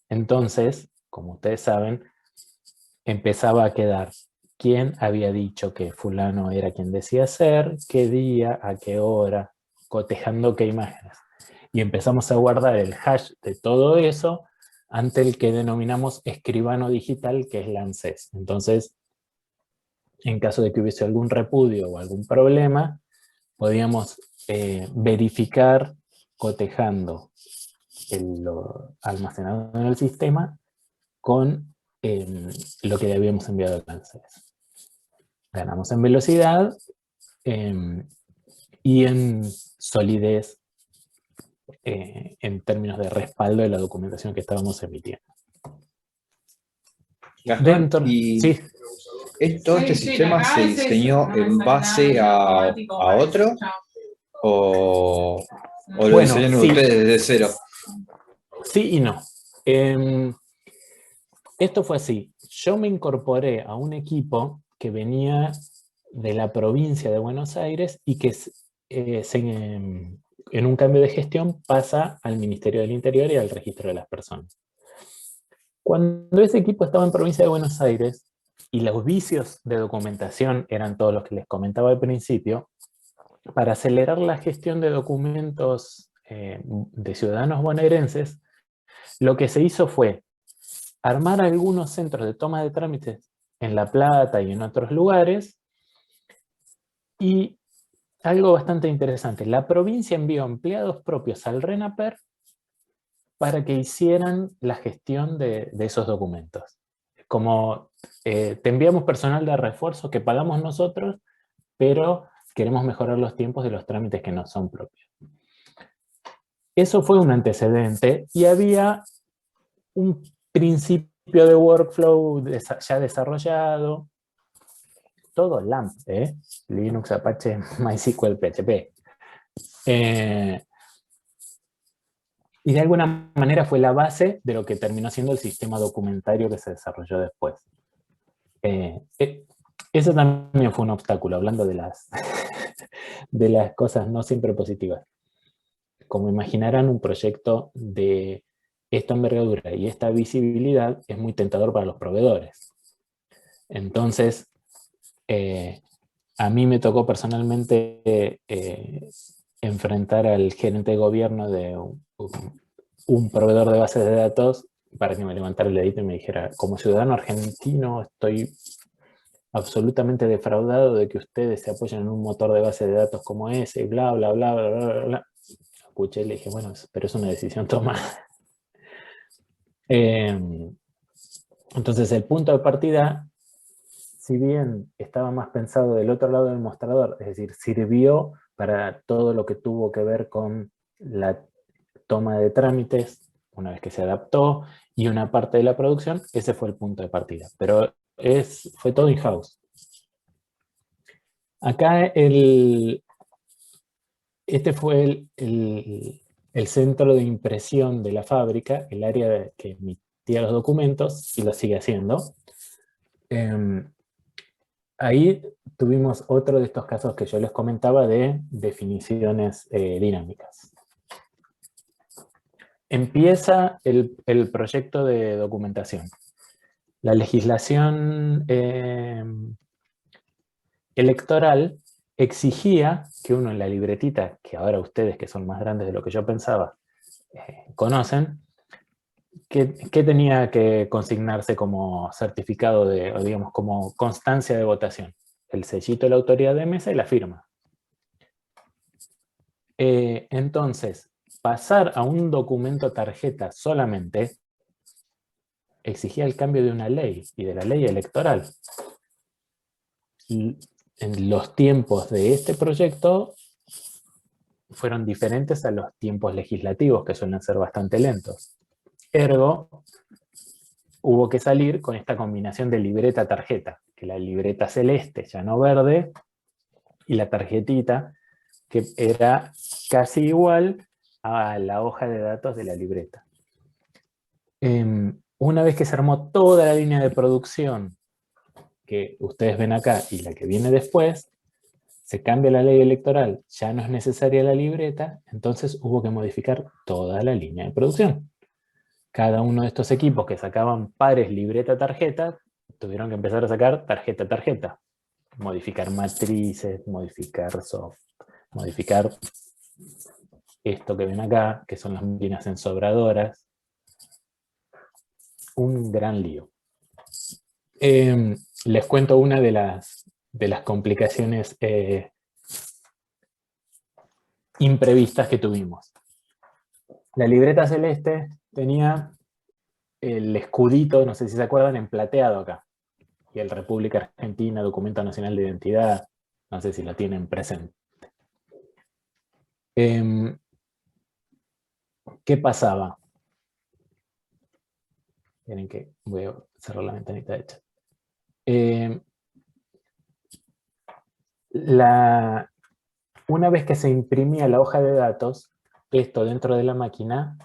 Entonces, como ustedes saben, empezaba a quedar quién había dicho que fulano era quien decía ser, qué día, a qué hora, cotejando qué imágenes. Y empezamos a guardar el hash de todo eso ante el que denominamos escribano digital, que es la ANSES. Entonces, en caso de que hubiese algún repudio o algún problema, podíamos verificar cotejando lo almacenado en el sistema con lo que le habíamos enviado al ANSES. Ganamos en velocidad y en solidez en términos de respaldo de la documentación que estábamos emitiendo. Gastón, sí. ¿todo este sistema se diseñó en base a otro? ¿O lo diseñaron ustedes desde cero? Sí y no. Esto fue así. Yo me incorporé a un equipo que venía de la provincia de Buenos Aires y que en un cambio de gestión pasa al Ministerio del Interior y al registro de las personas. Cuando ese equipo estaba en provincia de Buenos Aires y los vicios de documentación eran todos los que les comentaba al principio, para acelerar la gestión de documentos de ciudadanos bonaerenses, lo que se hizo fue armar algunos centros de toma de trámites en La Plata y en otros lugares, y algo bastante interesante, la provincia envió empleados propios al RENAPER para que hicieran la gestión de esos documentos. Como te enviamos personal de refuerzo que pagamos nosotros, pero queremos mejorar los tiempos de los trámites que no son propios. Eso fue un antecedente y había un principio de workflow ya desarrollado, todo LAMP, Linux, Apache, MySQL, PHP. Y de alguna manera fue la base de lo que terminó siendo el sistema documentario que se desarrolló después. Eso también fue un obstáculo, hablando de de las cosas no siempre positivas. Como imaginarán, un proyecto de esta envergadura y esta visibilidad es muy tentador para los proveedores. Entonces, a mí me tocó personalmente enfrentar al gerente de gobierno de un proveedor de bases de datos para que me levantara el dedito y me dijera: como ciudadano argentino estoy absolutamente defraudado de que ustedes se apoyen en un motor de base de datos como ese, y bla, bla, bla, bla, bla, bla, bla. Escuché y le dije: bueno, pero es una decisión tomada. Entonces el punto de partida, si bien estaba más pensado del otro lado del mostrador, es decir, sirvió para todo lo que tuvo que ver con la toma de trámites, una vez que se adaptó, y una parte de la producción, ese fue el punto de partida. Pero fue todo in-house. Acá este fue el centro de impresión de la fábrica, el área que emitía los documentos, y lo sigue haciendo. Ahí tuvimos otro de estos casos que yo les comentaba de definiciones dinámicas. Empieza el proyecto de documentación. La legislación electoral exigía que uno en la libretita, que ahora ustedes, que son más grandes de lo que yo pensaba, conocen, que tenía que consignarse como certificado o digamos como constancia de votación. El sellito de la autoridad de mesa y la firma. Entonces, pasar a un documento tarjeta solamente exigía el cambio de una ley, y de la ley electoral. Y en los tiempos de este proyecto fueron diferentes a los tiempos legislativos, que suelen ser bastante lentos. Ergo, hubo que salir con esta combinación de libreta-tarjeta, que la libreta celeste, ya no verde, y la tarjetita, que era casi igual a la hoja de datos de la libreta. Una vez que se armó toda la línea de producción que ustedes ven acá y la que viene después, se cambia la ley electoral, ya no es necesaria la libreta, entonces hubo que modificar toda la línea de producción. Cada uno de estos equipos que sacaban pares libreta-tarjeta, tuvieron que empezar a sacar tarjeta-tarjeta. Modificar matrices, modificar soft, modificar esto que ven acá, que son las máquinas ensobradoras. Un gran lío. Les cuento una de las complicaciones imprevistas que tuvimos. La libreta celeste tenía el escudito, no sé si se acuerdan, en plateado acá. Y el República Argentina, Documento Nacional de Identidad, no sé si lo tienen presente. ¿Qué pasaba? Miren que voy a cerrar la ventanita de chat. Una vez que se imprimía la hoja de datos, esto dentro de la máquina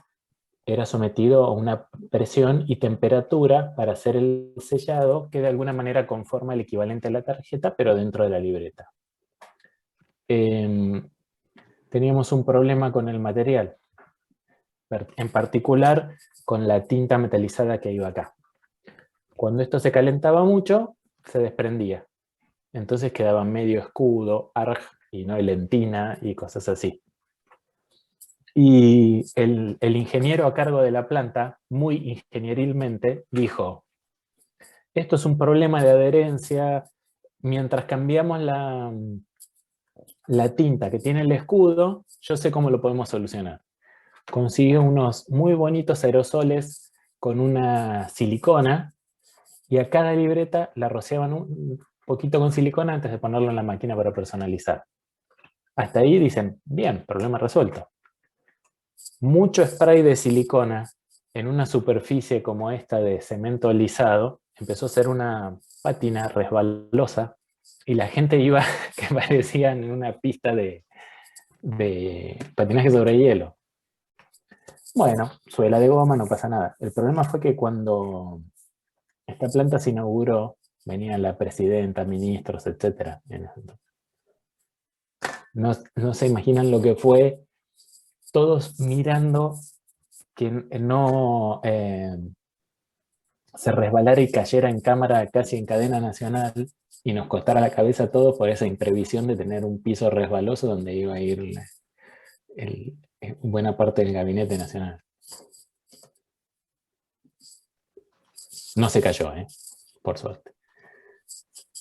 era sometido a una presión y temperatura para hacer el sellado, que de alguna manera conforma el equivalente a la tarjeta, pero dentro de la libreta. Teníamos un problema con el material, en particular con la tinta metalizada que iba acá. Cuando esto se calentaba mucho, se desprendía. Entonces quedaba medio escudo, arg, y no lentina y cosas así. Y el ingeniero a cargo de la planta, muy ingenierilmente, dijo: esto es un problema de adherencia, mientras cambiamos la tinta que tiene el escudo, yo sé cómo lo podemos solucionar. Consiguió unos muy bonitos aerosoles con una silicona, y a cada libreta la rociaban un poquito con silicona antes de ponerlo en la máquina para personalizar. Hasta ahí dicen: bien, problema resuelto. Mucho spray de silicona en una superficie como esta de cemento lisado empezó a ser una pátina resbalosa, y la gente iba que parecían en una pista de de patinaje sobre hielo. Bueno, suela de goma, no pasa nada. El problema fue que cuando esta planta se inauguró, venía la presidenta, ministros, etc. No se imaginan lo que fue, todos mirando que no se resbalara y cayera en cámara casi en cadena nacional y nos costara la cabeza a todos por esa imprevisión de tener un piso resbaloso donde iba a ir buena parte del gabinete nacional. No se cayó, por suerte.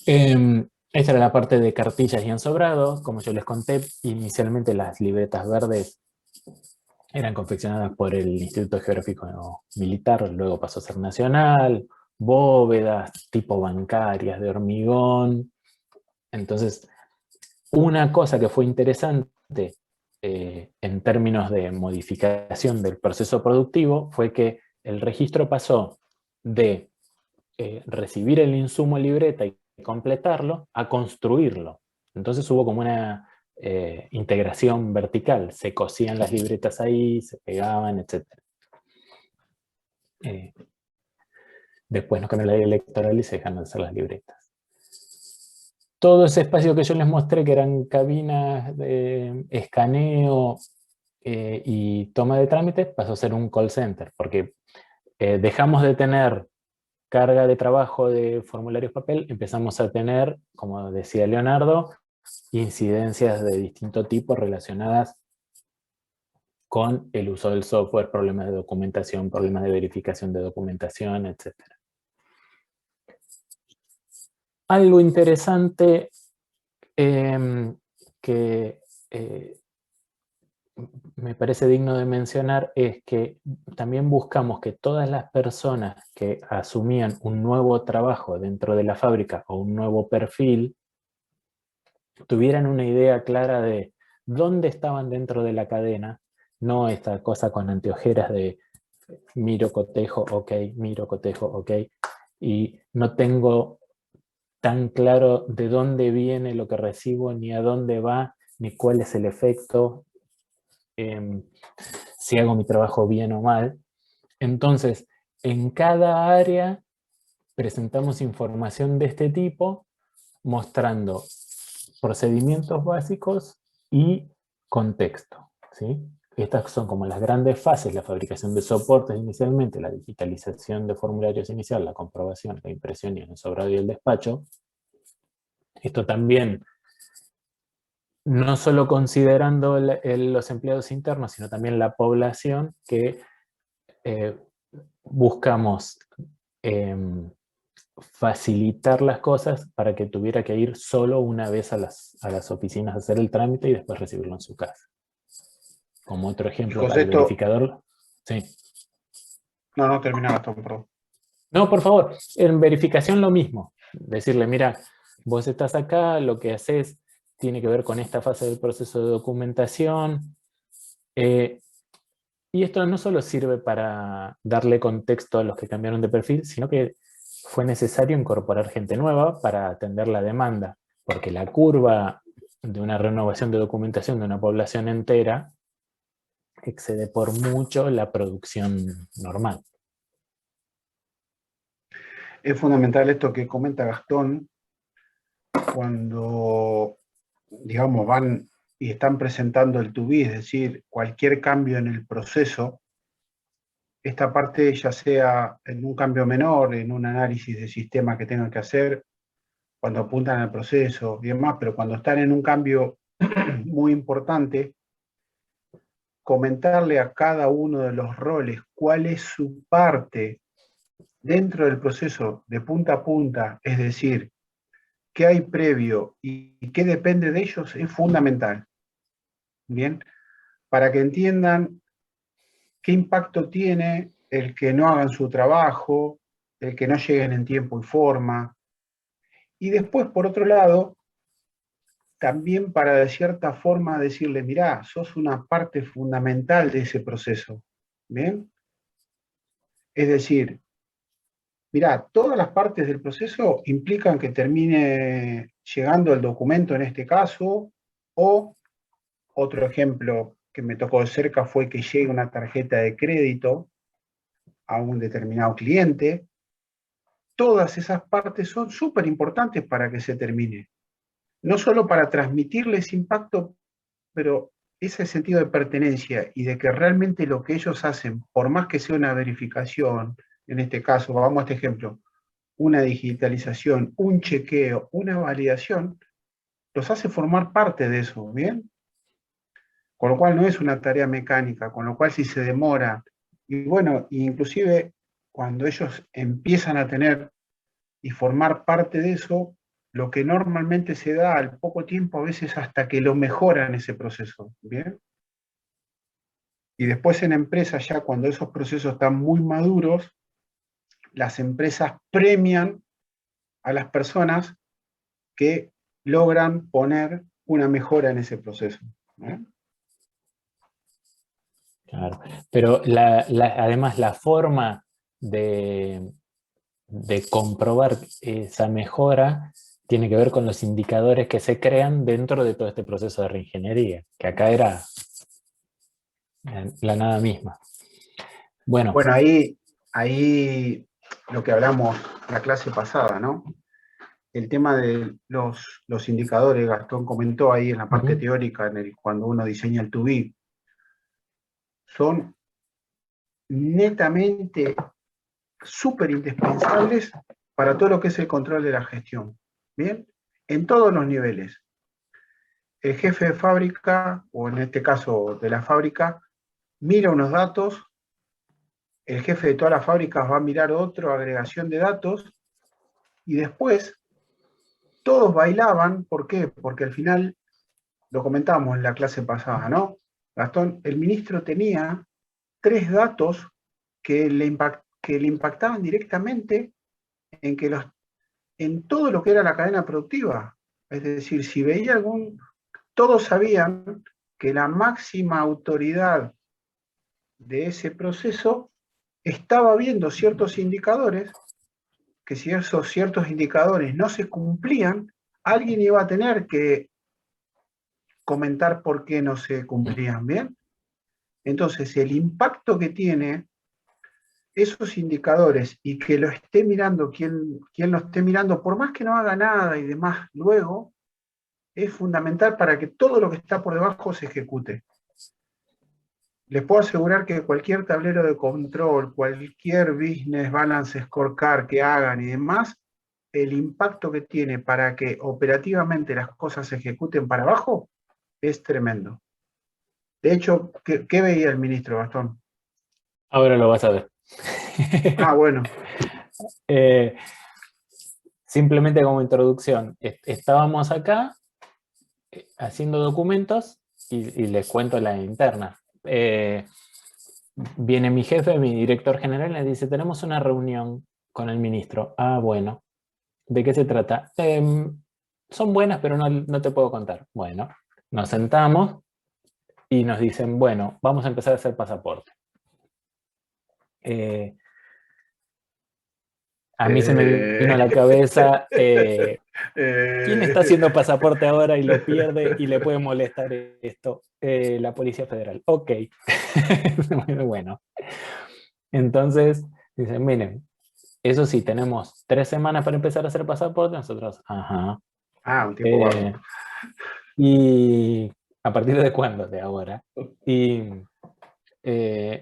Esta era la parte de cartillas y ensobrados. Como yo les conté, inicialmente las libretas verdes eran confeccionadas por el Instituto Geográfico Militar, luego pasó a ser nacional, bóvedas tipo bancarias de hormigón. Entonces, una cosa que fue interesante en términos de modificación del proceso productivo fue que el registro pasó de recibir el insumo libreta y completarlo a construirlo. Entonces hubo como una integración vertical, se cosían las libretas ahí, se pegaban, etc. Después nos cambió la ley electoral y se dejaron de hacer las libretas. Todo ese espacio que yo les mostré, que eran cabinas de escaneo y toma de trámites, pasó a ser un call center, porque dejamos de tener carga de trabajo de formularios papel, empezamos a tener, como decía Leonardo, incidencias de distinto tipo relacionadas con el uso del software, problemas de documentación, problemas de verificación de documentación, etc. Algo interesante que me parece digno de mencionar es que también buscamos que todas las personas que asumían un nuevo trabajo dentro de la fábrica o un nuevo perfil tuvieran una idea clara de dónde estaban dentro de la cadena, no esta cosa con anteojeras de miro, cotejo, ok, miro, cotejo, ok, y no tengo tan claro de dónde viene lo que recibo, ni a dónde va, ni cuál es el efecto, si hago mi trabajo bien o mal. Entonces, en cada área presentamos información de este tipo, mostrando procedimientos básicos y contexto, ¿sí? Estas son como las grandes fases: la fabricación de soportes inicialmente, la digitalización de formularios inicial, la comprobación, la impresión y el ensobrado y el despacho. Esto también, no solo considerando los empleados internos, sino también la población, que buscamos facilitar las cosas para que tuviera que ir solo una vez a las oficinas a hacer el trámite y después recibirlo en su casa. Como otro ejemplo, Chicos, para el esto... verificador. Sí. No terminaba, Tom, perdón. No, por favor, en verificación lo mismo. Decirle, mira, vos estás acá, lo que haces tiene que ver con esta fase del proceso de documentación. Y esto no solo sirve para darle contexto a los que cambiaron de perfil, sino que fue necesario incorporar gente nueva para atender la demanda, porque la curva de una renovación de documentación de una población entera excede por mucho la producción normal. Es fundamental esto que comenta Gastón, cuando, digamos, van y están presentando el to be, es decir, cualquier cambio en el proceso, esta parte, ya sea en un cambio menor, en un análisis de sistema que tengan que hacer, cuando apuntan al proceso y demás, pero cuando están en un cambio muy importante, comentarle a cada uno de los roles cuál es su parte dentro del proceso de punta a punta, es decir, qué hay previo y qué depende de ellos, es fundamental. Bien, para que entiendan qué impacto tiene el que no hagan su trabajo, el que no lleguen en tiempo y forma. Y después, por otro lado, también para de cierta forma decirle, mirá, sos una parte fundamental de ese proceso. ¿Bien? Es decir, mirá, todas las partes del proceso implican que termine llegando el documento en este caso, o Otro ejemplo que me tocó de cerca fue que llegue una tarjeta de crédito a un determinado cliente. Todas esas partes son súper importantes para que se termine. No solo para transmitirles impacto, pero ese sentido de pertenencia y de que realmente lo que ellos hacen, por más que sea una verificación, en este caso, vamos a este ejemplo, una digitalización, un chequeo, una validación, los hace formar parte de eso, ¿bien? Con lo cual no es una tarea mecánica, con lo cual si se demora, y bueno, inclusive cuando ellos empiezan a tener y formar parte de eso, lo que normalmente se da al poco tiempo, a veces hasta que lo mejoran ese proceso, ¿bien? Y después en empresas ya cuando esos procesos están muy maduros, las empresas premian a las personas que logran poner una mejora en ese proceso, ¿eh? Claro. Pero además la forma de comprobar esa mejora tiene que ver con los indicadores que se crean dentro de todo este proceso de reingeniería, que acá era la nada misma. Bueno, Bueno, ahí lo que hablamos la clase pasada, ¿no? El tema de los indicadores, Gastón comentó ahí en la parte teórica, cuando uno diseña el to-be, son netamente súper indispensables para todo lo que es el control de la gestión, ¿bien? En todos los niveles. El jefe de fábrica, o en este caso de la fábrica, mira unos datos, el jefe de todas las fábricas va a mirar otra agregación de datos, y después todos bailaban. ¿Por qué? Porque al final, lo comentábamos en la clase pasada, ¿no? Gastón, el ministro tenía 3 datos que le impactaban directamente en todo lo que era la cadena productiva. Es decir, si veía todos sabían que la máxima autoridad de ese proceso estaba viendo ciertos indicadores, que si esos ciertos indicadores no se cumplían, alguien iba a tener que comentar por qué no se cumplían, ¿bien? Entonces, el impacto que tiene esos indicadores y que lo esté mirando quien lo esté mirando, por más que no haga nada y demás luego, es fundamental para que todo lo que está por debajo se ejecute. Les puedo asegurar que cualquier tablero de control, cualquier business balance scorecard que hagan y demás, el impacto que tiene para que operativamente las cosas se ejecuten para abajo es tremendo. De hecho, ¿qué veía el ministro, Gastón? ahora lo vas a ver. Ah, bueno. Simplemente como introducción, estábamos acá haciendo documentos y les cuento la interna. Viene mi jefe, mi director general, y le dice, tenemos una reunión con el ministro. Ah, bueno. ¿De qué se trata? Son buenas, pero no te puedo contar. Bueno, nos sentamos y nos dicen, bueno, vamos a empezar a hacer pasaporte. A mí se me vino a la cabeza, ¿quién está haciendo pasaporte ahora y lo pierde y le puede molestar esto? La Policía Federal. Ok. Bueno. Entonces, dicen, miren, eso sí, tenemos 3 semanas para empezar a hacer pasaporte. Nosotros, ajá. Ah, un tiempo bárbaro. ¿Y a partir de cuándo? De ahora. Y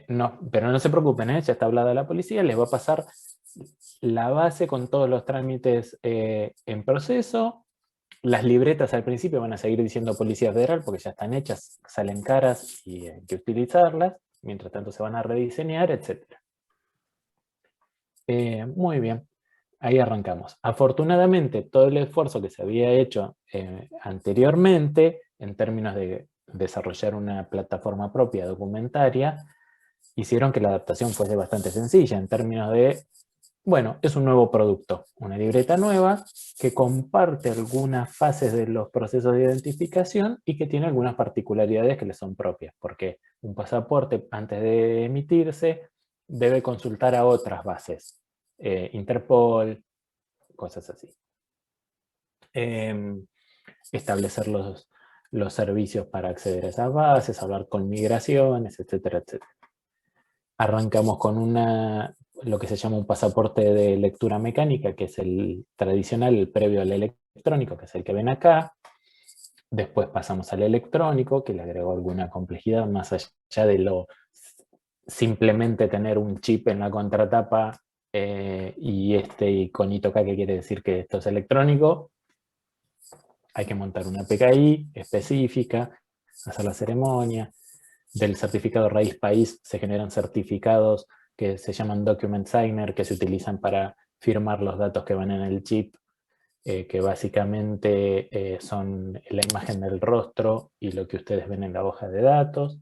no, pero no se preocupen, ya está hablada la policía, les va a pasar la base con todos los trámites en proceso. Las libretas al principio van a seguir diciendo Policía Federal porque ya están hechas, salen caras y hay que utilizarlas. Mientras tanto se van a rediseñar, etc. Muy bien, ahí arrancamos. Afortunadamente, todo el esfuerzo que se había hecho anteriormente, en términos de desarrollar una plataforma propia documentaria, hicieron que la adaptación fuese bastante sencilla, en términos de, bueno, es un nuevo producto, una libreta nueva que comparte algunas fases de los procesos de identificación y que tiene algunas particularidades que le son propias, porque un pasaporte, antes de emitirse, debe consultar a otras bases, Interpol, cosas así. Establecer los servicios para acceder a esas bases, hablar con migraciones, etcétera, etcétera. Arrancamos con lo que se llama un pasaporte de lectura mecánica, que es el tradicional, el previo al electrónico, que es el que ven acá. Después pasamos al electrónico, que le agregó alguna complejidad más allá de lo simplemente tener un chip en la contratapa y este iconito acá que quiere decir que esto es electrónico. Hay que montar una PKI específica, hacer la ceremonia. Del certificado raíz país se generan certificados que se llaman document signer, que se utilizan para firmar los datos que van en el chip, que básicamente son la imagen del rostro y lo que ustedes ven en la hoja de datos.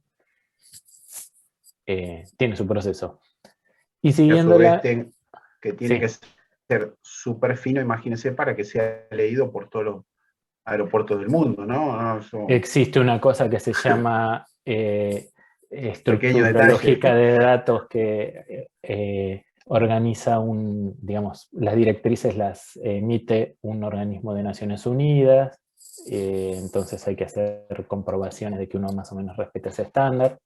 Tiene su proceso. Y Y a siguiendo su vez, la... que tiene Sí. que ser súper fino, imagínense, para que sea leído por todos los aeropuertos del mundo, ¿no? No, Existe una cosa que se llama pequeño estructura detalle. lógica de datos que organiza digamos, las directrices las emite un organismo de Naciones Unidas, entonces hay que hacer comprobaciones de que uno más o menos respete ese estándar.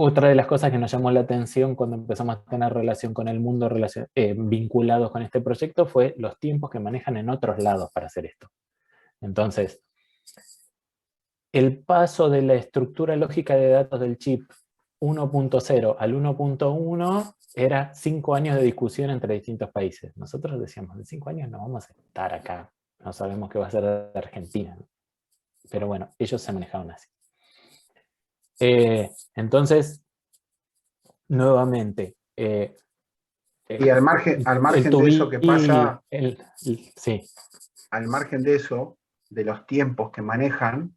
Otra de las cosas que nos llamó la atención cuando empezamos a tener relación con el mundo vinculados con este proyecto fue los tiempos que manejan en otros lados para hacer esto. Entonces, el paso de la estructura lógica de datos del chip 1.0 al 1.1 era 5 años de discusión entre distintos países. Nosotros decíamos, en 5 años no vamos a estar acá, no sabemos qué va a ser de Argentina. Pero bueno, ellos se manejaban así. Entonces, nuevamente, Y al margen de eso que pasa, sí. al margen de eso, de los tiempos que manejan,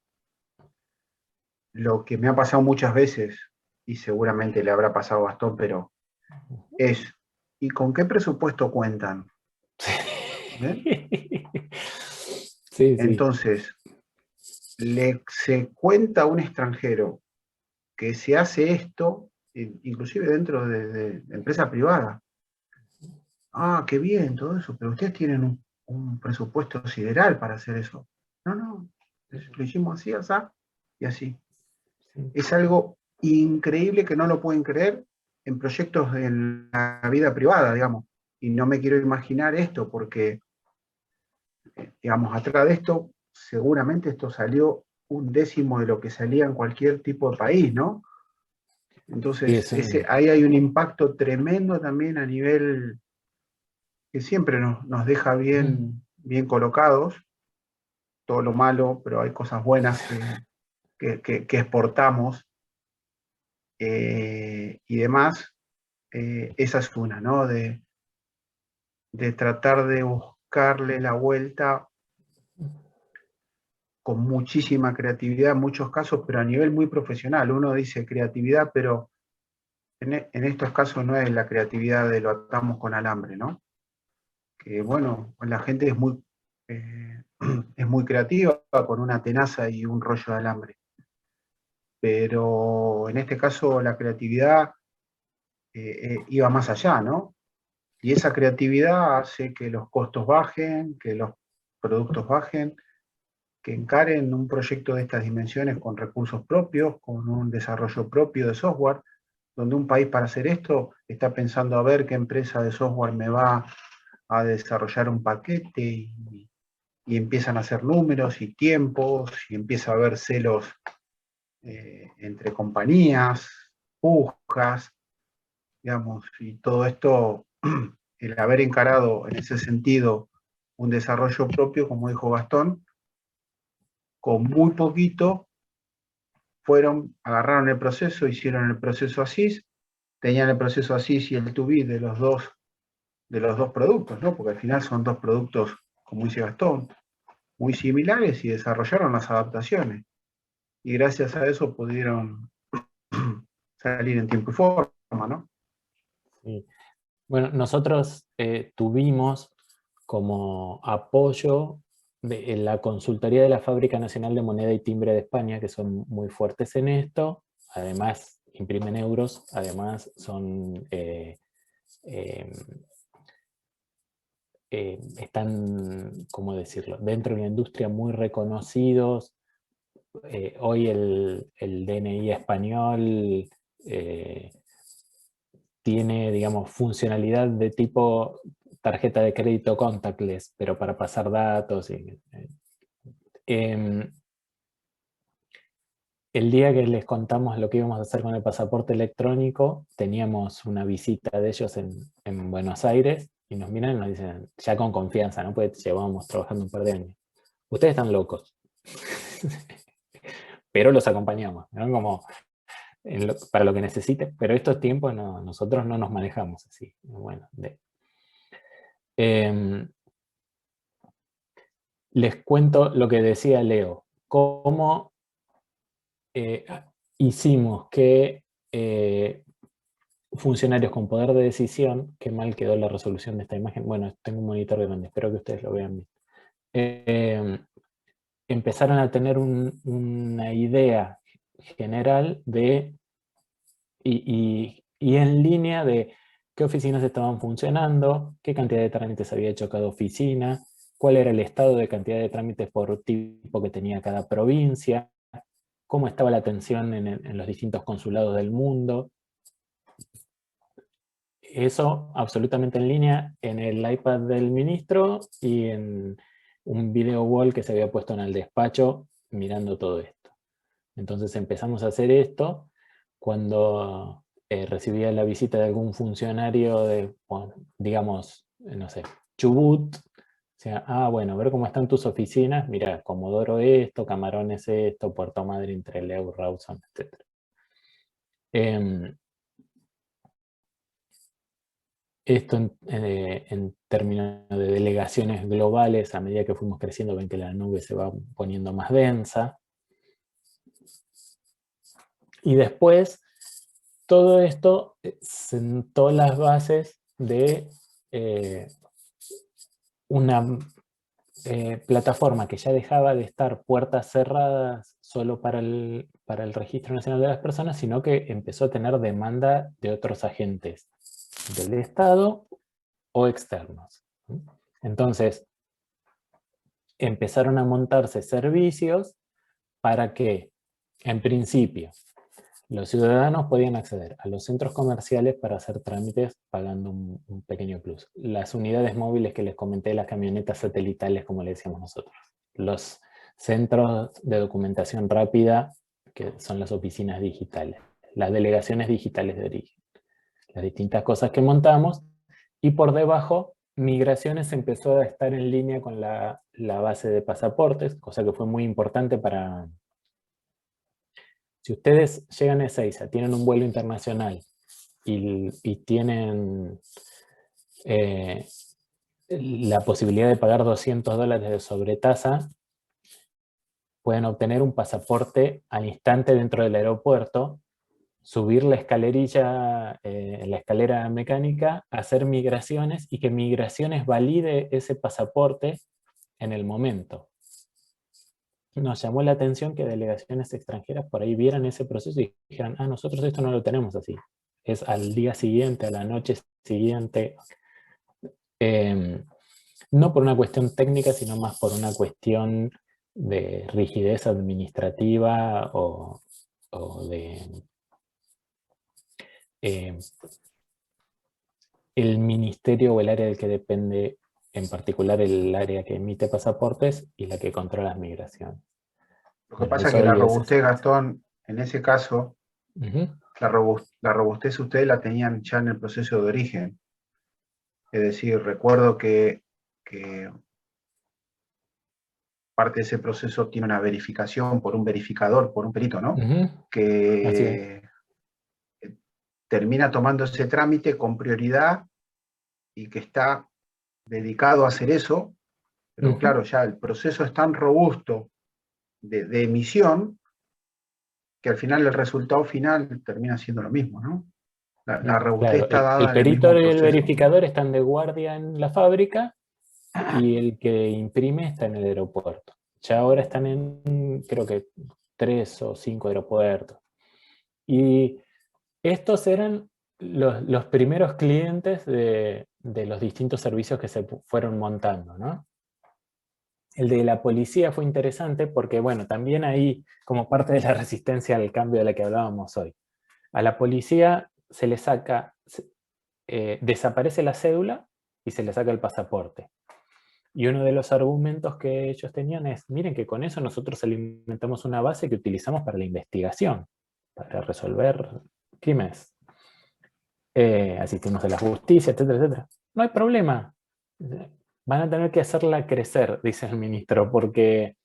lo que me ha pasado muchas veces, y seguramente le habrá pasado a Gastón, pero es, ¿y con qué presupuesto cuentan? ¿Ven? Sí, sí. Entonces, se cuenta a un extranjero que se hace esto, inclusive dentro de empresa privada. Ah, qué bien, todo eso, pero ustedes tienen un presupuesto sideral para hacer eso. No, no, lo hicimos así, así y así. Es algo increíble que no lo pueden creer en proyectos en la vida privada, digamos. Y no me quiero imaginar esto porque, digamos, atrás de esto, seguramente esto salió 1/10 de lo que salía en cualquier tipo de país, ¿no? Entonces, Sí, ahí hay un impacto tremendo también a nivel que siempre nos deja bien colocados, todo lo malo, pero hay cosas buenas que exportamos y demás. Esa es una, ¿no? De tratar de buscarle la vuelta con muchísima creatividad en muchos casos, pero a nivel muy profesional. Uno dice creatividad, pero en estos casos no es la creatividad de lo atamos con alambre, ¿no? Que bueno, la gente es muy creativa con una tenaza y un rollo de alambre. Pero en este caso la creatividad iba más allá, ¿no? Y esa creatividad hace que los costos bajen, que los productos bajen, que encaren un proyecto de estas dimensiones con recursos propios, con un desarrollo propio de software, donde un país para hacer esto está pensando a ver qué empresa de software me va a desarrollar un paquete y empiezan a hacer números y tiempos y empieza a haber celos entre compañías, pujas, digamos, y todo esto, el haber encarado en ese sentido un desarrollo propio, como dijo Gastón, con muy poquito agarraron el proceso, hicieron el proceso ASIS, tenían el proceso ASIS y el 2B de los dos productos, ¿no? Porque al final son dos productos, como dice Gastón, muy similares y desarrollaron las adaptaciones. Y gracias a eso pudieron salir en tiempo y forma, ¿no? Sí. Bueno, nosotros tuvimos como apoyo de la Consultoría de la Fábrica Nacional de Moneda y Timbre de España, que son muy fuertes en esto, además imprimen euros, además son están, ¿cómo decirlo?, dentro de la industria muy reconocidos. Hoy el DNI español tiene, digamos, funcionalidad de tipo tarjeta de crédito contactless, pero para pasar datos. El día que les contamos lo que íbamos a hacer con el pasaporte electrónico, teníamos una visita de ellos en Buenos Aires, y nos miran y nos dicen, ya con confianza, ¿no? Pues llevábamos trabajando un par de años. Ustedes están locos. Pero los acompañamos, ¿no? Como para lo que necesiten, pero estos tiempos nosotros no nos manejamos así. Bueno, les cuento lo que decía Leo, cómo hicimos que funcionarios con poder de decisión, qué mal quedó la resolución de esta imagen, bueno, tengo un monitor grande, espero que ustedes lo vean bien, empezaron a tener una idea general de, y en línea de qué oficinas estaban funcionando, qué cantidad de trámites había hecho cada oficina, cuál era el estado de cantidad de trámites por tipo que tenía cada provincia, cómo estaba la atención en los distintos consulados del mundo. Eso absolutamente en línea en el iPad del ministro y en un video wall que se había puesto en el despacho mirando todo esto. Entonces empezamos a hacer esto cuando recibía la visita de algún funcionario de, bueno, digamos, no sé, Chubut. O sea, bueno, ver cómo están tus oficinas, mira, Comodoro esto, Camarones esto, Puerto Madryn, Trelew, Rawson, etc. Esto en términos de delegaciones globales, a medida que fuimos creciendo, ven que la nube se va poniendo más densa. Y después, todo esto sentó las bases de una plataforma que ya dejaba de estar puertas cerradas solo para el Registro Nacional de las Personas, sino que empezó a tener demanda de otros agentes del Estado o externos. Entonces, empezaron a montarse servicios para que, en principio, los ciudadanos podían acceder a los centros comerciales para hacer trámites pagando un pequeño plus. Las unidades móviles que les comenté, las camionetas satelitales, como le decíamos nosotros. Los centros de documentación rápida, que son las oficinas digitales. Las delegaciones digitales de origen. Las distintas cosas que montamos. Y por debajo, migraciones empezó a estar en línea con la base de pasaportes, cosa que fue muy importante para... Si ustedes llegan a Ezeiza, tienen un vuelo internacional y tienen la posibilidad de pagar $200 de sobretasa, pueden obtener un pasaporte al instante dentro del aeropuerto, subir la escalerilla, la escalera mecánica, hacer migraciones y que migraciones valide ese pasaporte en el momento. Nos llamó la atención que delegaciones extranjeras por ahí vieran ese proceso y dijeran, nosotros esto no lo tenemos así. Es al día siguiente, a la noche siguiente. No por una cuestión técnica, sino más por una cuestión de rigidez administrativa o de... el ministerio o el área del que depende, en particular el área que emite pasaportes y la que controla las migraciones. Lo que pasa es que la robustez, Gastón, en ese caso, la robustez ustedes la tenían ya en el proceso de origen. Es decir, recuerdo que parte de ese proceso tiene una verificación por un verificador, por un perito, ¿no? Que termina tomando ese trámite con prioridad y que está dedicado a hacer eso, pero claro, ya el proceso es tan robusto de emisión que al final el resultado final termina siendo lo mismo, ¿no? La robustez está dada. El perito y el verificador están de guardia en la fábrica y el que imprime está en el aeropuerto. Ya ahora están en, creo que 3 o 5 aeropuertos. Y estos eran los primeros clientes de de los distintos servicios que se fueron montando, ¿no? El de la policía fue interesante porque, bueno, también ahí, como parte de la resistencia al cambio de la que hablábamos hoy, a la policía se le saca, desaparece la cédula y se le saca el pasaporte. Y uno de los argumentos que ellos tenían es, miren que con eso nosotros alimentamos una base que utilizamos para la investigación, para resolver crímenes. Asistimos a la justicia, etcétera, etcétera. No hay problema. Van a tener que hacerla crecer, dice el ministro, porque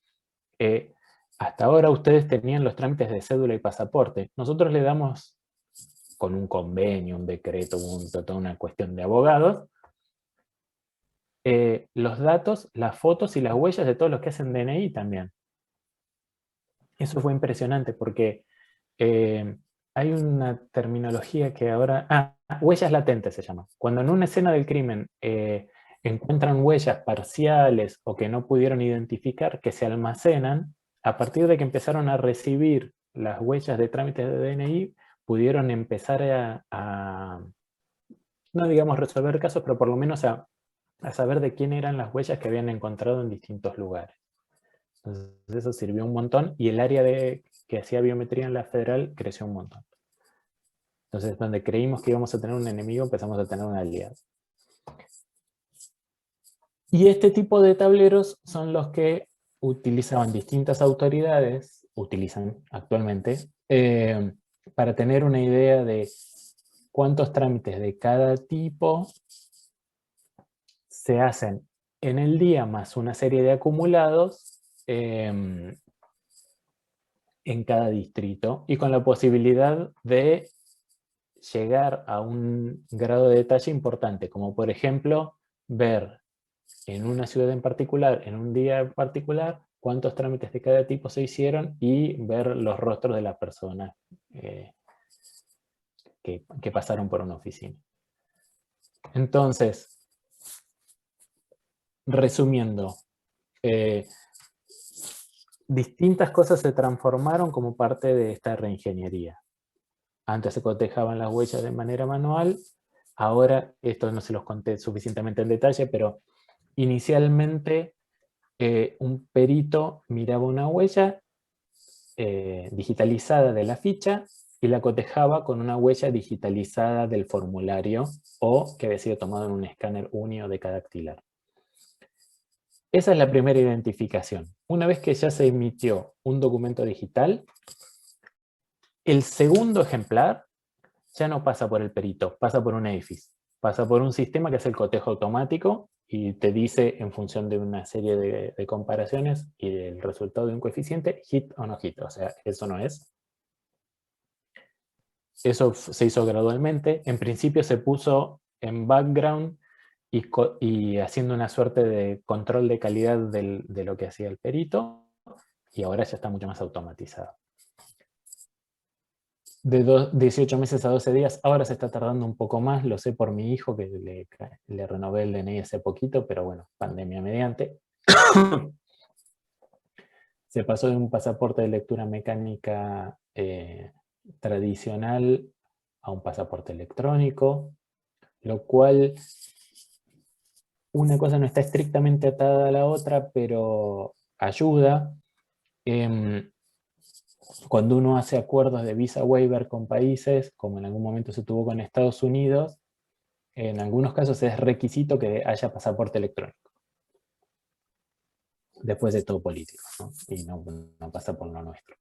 hasta ahora ustedes tenían los trámites de cédula y pasaporte. Nosotros le damos, con un convenio, un decreto, toda una cuestión de abogados, los datos, las fotos y las huellas de todos los que hacen DNI también. Eso fue impresionante porque hay una terminología que ahora... huellas latentes se llama. Cuando en una escena del crimen encuentran huellas parciales o que no pudieron identificar, que se almacenan, a partir de que empezaron a recibir las huellas de trámites de DNI, pudieron empezar a no digamos resolver casos, pero por lo menos a saber de quién eran las huellas que habían encontrado en distintos lugares. Entonces eso sirvió un montón y el área que hacía biometría en la federal creció un montón. Entonces donde creímos que íbamos a tener un enemigo, empezamos a tener un aliado. Y este tipo de tableros son los que utilizaban distintas autoridades, utilizan actualmente, para tener una idea de cuántos trámites de cada tipo se hacen en el día, más una serie de acumulados en cada distrito, y con la posibilidad de llegar a un grado de detalle importante, como por ejemplo ver en una ciudad en particular, en un día en particular, cuántos trámites de cada tipo se hicieron y ver los rostros de las personas que pasaron por una oficina. Entonces, resumiendo, distintas cosas se transformaron como parte de esta reingeniería. Antes se cotejaban las huellas de manera manual, ahora, esto no se los conté suficientemente en detalle, pero inicialmente un perito miraba una huella digitalizada de la ficha y la cotejaba con una huella digitalizada del formulario o que había sido tomado en un escáner único de cada dactilar. Esa es la primera identificación. Una vez que ya se emitió un documento digital, el segundo ejemplar ya no pasa por el perito, pasa por un edificio. Pasa por un sistema que hace el cotejo automático y te dice, en función de una serie de comparaciones y del resultado de un coeficiente, hit o no hit. O sea, eso no es. Eso se hizo gradualmente. En principio se puso en background y haciendo una suerte de control de calidad de lo que hacía el perito, y ahora ya está mucho más automatizado. De 18 meses a 12 días, ahora se está tardando un poco más, lo sé por mi hijo, que le renové el DNI hace poquito, pero bueno, pandemia mediante. Se pasó de un pasaporte de lectura mecánica tradicional a un pasaporte electrónico, lo cual una cosa no está estrictamente atada a la otra, pero ayuda. Cuando uno hace acuerdos de visa waiver con países, como en algún momento se tuvo con Estados Unidos, en algunos casos es requisito que haya pasaporte electrónico. Después de todo político, ¿no? Y no pasa por lo nuestro.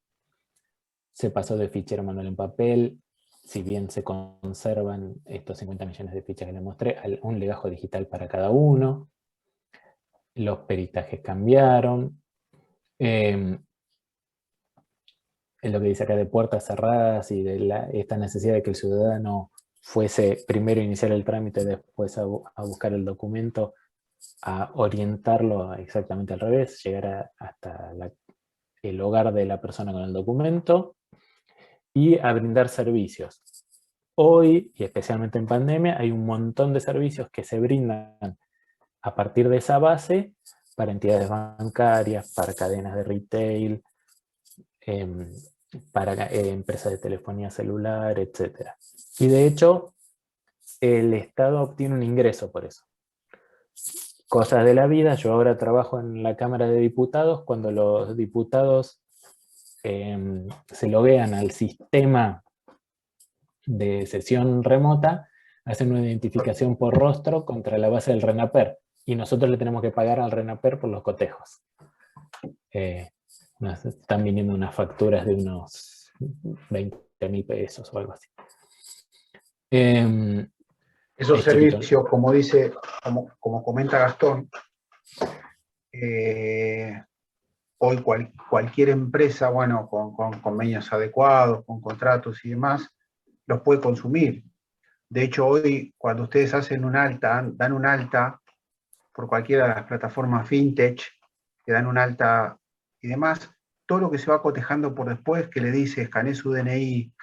Se pasó de fichero manual en papel, si bien se conservan estos 50 millones de fichas que les mostré, un legajo digital para cada uno. Los peritajes cambiaron. Es lo que dice acá de puertas cerradas y de esta necesidad de que el ciudadano fuese primero a iniciar el trámite, después a buscar el documento, a orientarlo exactamente al revés, llegar hasta el hogar de la persona con el documento y a brindar servicios. Hoy, y especialmente en pandemia, hay un montón de servicios que se brindan a partir de esa base para entidades bancarias, para cadenas de retail, para empresas de telefonía celular, etc. Y de hecho, el Estado obtiene un ingreso por eso. Cosas de la vida, yo ahora trabajo en la Cámara de Diputados, cuando los diputados se loguean al sistema de sesión remota, hacen una identificación por rostro contra la base del RENAPER, y nosotros le tenemos que pagar al RENAPER por los cotejos. Nos están viniendo unas facturas de unos 20.000 pesos o algo así. Esos Es chiquito. servicios, como dice, como comenta Gastón, hoy cualquier empresa, bueno, con convenios adecuados, con contratos y demás, los puede consumir. De hecho, hoy, cuando ustedes hacen un alta, dan un alta por cualquiera de las plataformas fintech, que dan un alta y demás, todo lo que se va cotejando por después, que le dice, escanee su DNI,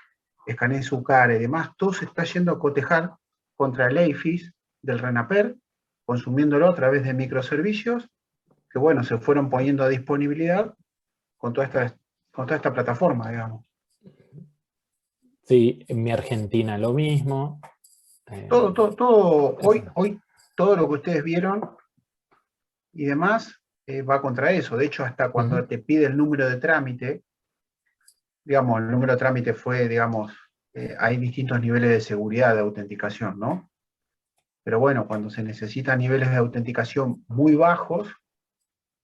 escanee su cara y demás, todo se está yendo a cotejar contra el EIFIS del RENAPER, consumiéndolo a través de microservicios, que bueno, se fueron poniendo a disponibilidad con toda esta plataforma, digamos. Sí, en mi Argentina lo mismo. Todo, hoy todo lo que ustedes vieron y demás va contra eso. De hecho, hasta cuando te pide el número de trámite, digamos, el número de trámite fue, digamos, hay distintos niveles de seguridad de autenticación, ¿no? Pero bueno, cuando se necesitan niveles de autenticación muy bajos,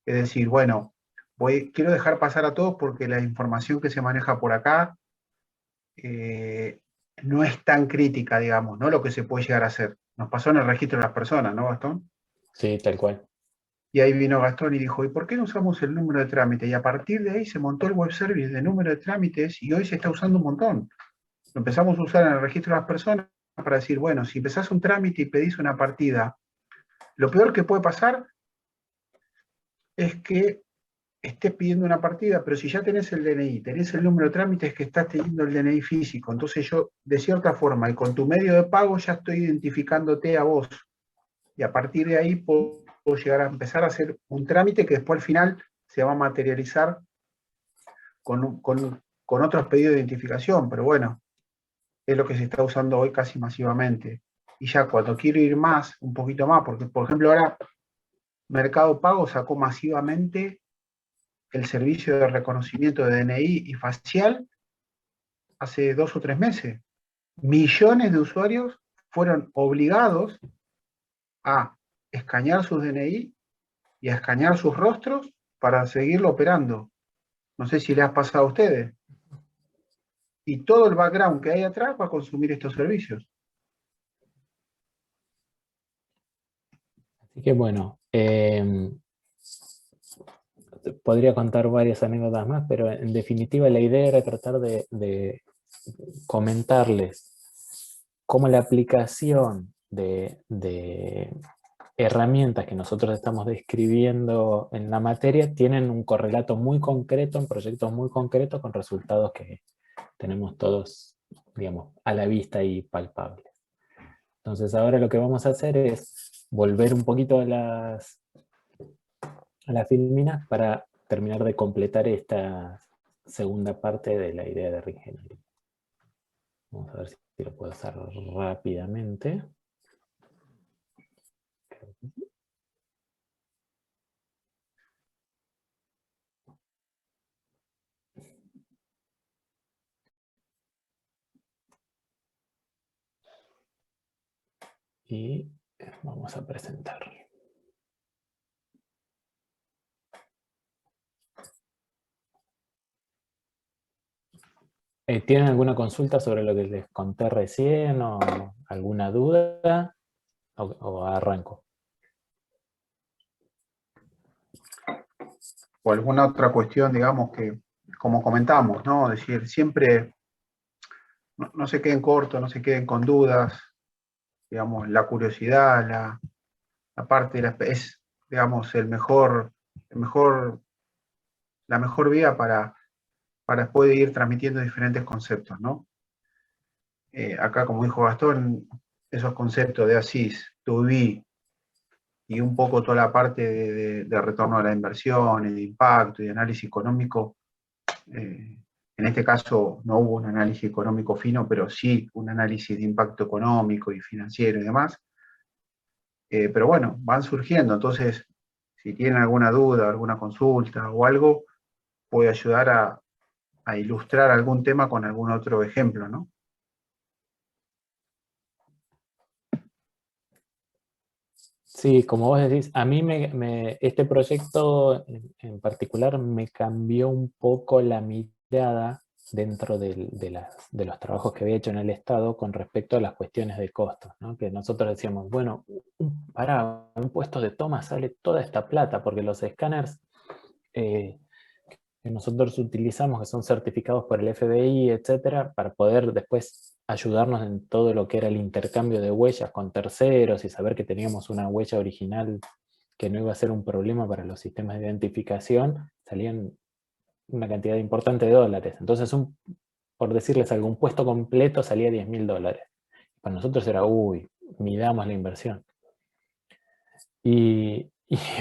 es decir, bueno, quiero dejar pasar a todos porque la información que se maneja por acá no es tan crítica, digamos, ¿no? Lo que se puede llegar a hacer. Nos pasó en el registro de las personas, ¿no, Gastón? Sí, tal cual. Y ahí vino Gastón y dijo, ¿y por qué no usamos el número de trámite? Y a partir de ahí se montó el web service de número de trámites y hoy se está usando un montón. Lo empezamos a usar en el registro de las personas para decir, bueno, si empezás un trámite y pedís una partida, lo peor que puede pasar es que estés pidiendo una partida, pero si ya tenés el DNI, tenés el número de trámite, es que estás teniendo el DNI físico. Entonces yo, de cierta forma, y con tu medio de pago ya estoy identificándote a vos. Y a partir de ahí puedo llegar a empezar a hacer un trámite que después al final se va a materializar con otros pedidos de identificación. Pero bueno, es lo que se está usando hoy casi masivamente. Y ya cuando quiero ir más, un poquito más, porque por ejemplo ahora Mercado Pago sacó masivamente el servicio de reconocimiento de DNI y facial hace 2 o 3 meses. Millones de usuarios fueron obligados a escanear sus DNI y a escanear sus rostros para seguirlo operando. No sé si les ha pasado a ustedes. Y todo el background que hay atrás va a consumir estos servicios. Así que bueno, podría contar varias anécdotas más, pero en definitiva la idea era tratar de comentarles cómo la aplicación de herramientas que nosotros estamos describiendo en la materia tienen un correlato muy concreto en proyectos muy concretos con resultados que tenemos todos, digamos, a la vista y palpables. Entonces ahora lo que vamos a hacer es volver un poquito a las filminas para terminar de completar esta segunda parte de la idea de reingeniería. Vamos a ver si lo puedo hacer rápidamente. Y vamos a presentar. ¿Tienen alguna consulta sobre lo que les conté recién o alguna duda? ¿O arranco? O alguna otra cuestión, digamos, que, como comentamos, ¿no? Es decir, siempre no se queden cortos, no se queden con dudas, digamos, la curiosidad, la parte es, digamos, la mejor vía para poder ir transmitiendo diferentes conceptos, ¿no? Acá, como dijo Gastón, esos conceptos de ASIS, to be, y un poco toda la parte de retorno a la inversión, y de impacto y de análisis económico, En este caso no hubo un análisis económico fino, pero sí un análisis de impacto económico y financiero y demás. Pero bueno, van surgiendo, entonces si tienen alguna duda, alguna consulta o algo, puede ayudar a ilustrar algún tema con algún otro ejemplo, ¿no? Sí, como vos decís, a mí este proyecto en particular me cambió un poco la mirada dentro de los trabajos que había hecho en el Estado con respecto a las cuestiones de costos, ¿no? Que nosotros decíamos, bueno, para un puesto de toma sale toda esta plata, porque los escáneres que nosotros utilizamos, que son certificados por el FBI, etcétera, para poder después ayudarnos en todo lo que era el intercambio de huellas con terceros y saber que teníamos una huella original que no iba a ser un problema para los sistemas de identificación, salían una cantidad importante de dólares. Entonces, por decirles algo, un puesto completo salía $10.000. Para nosotros era, uy, midamos la inversión. Y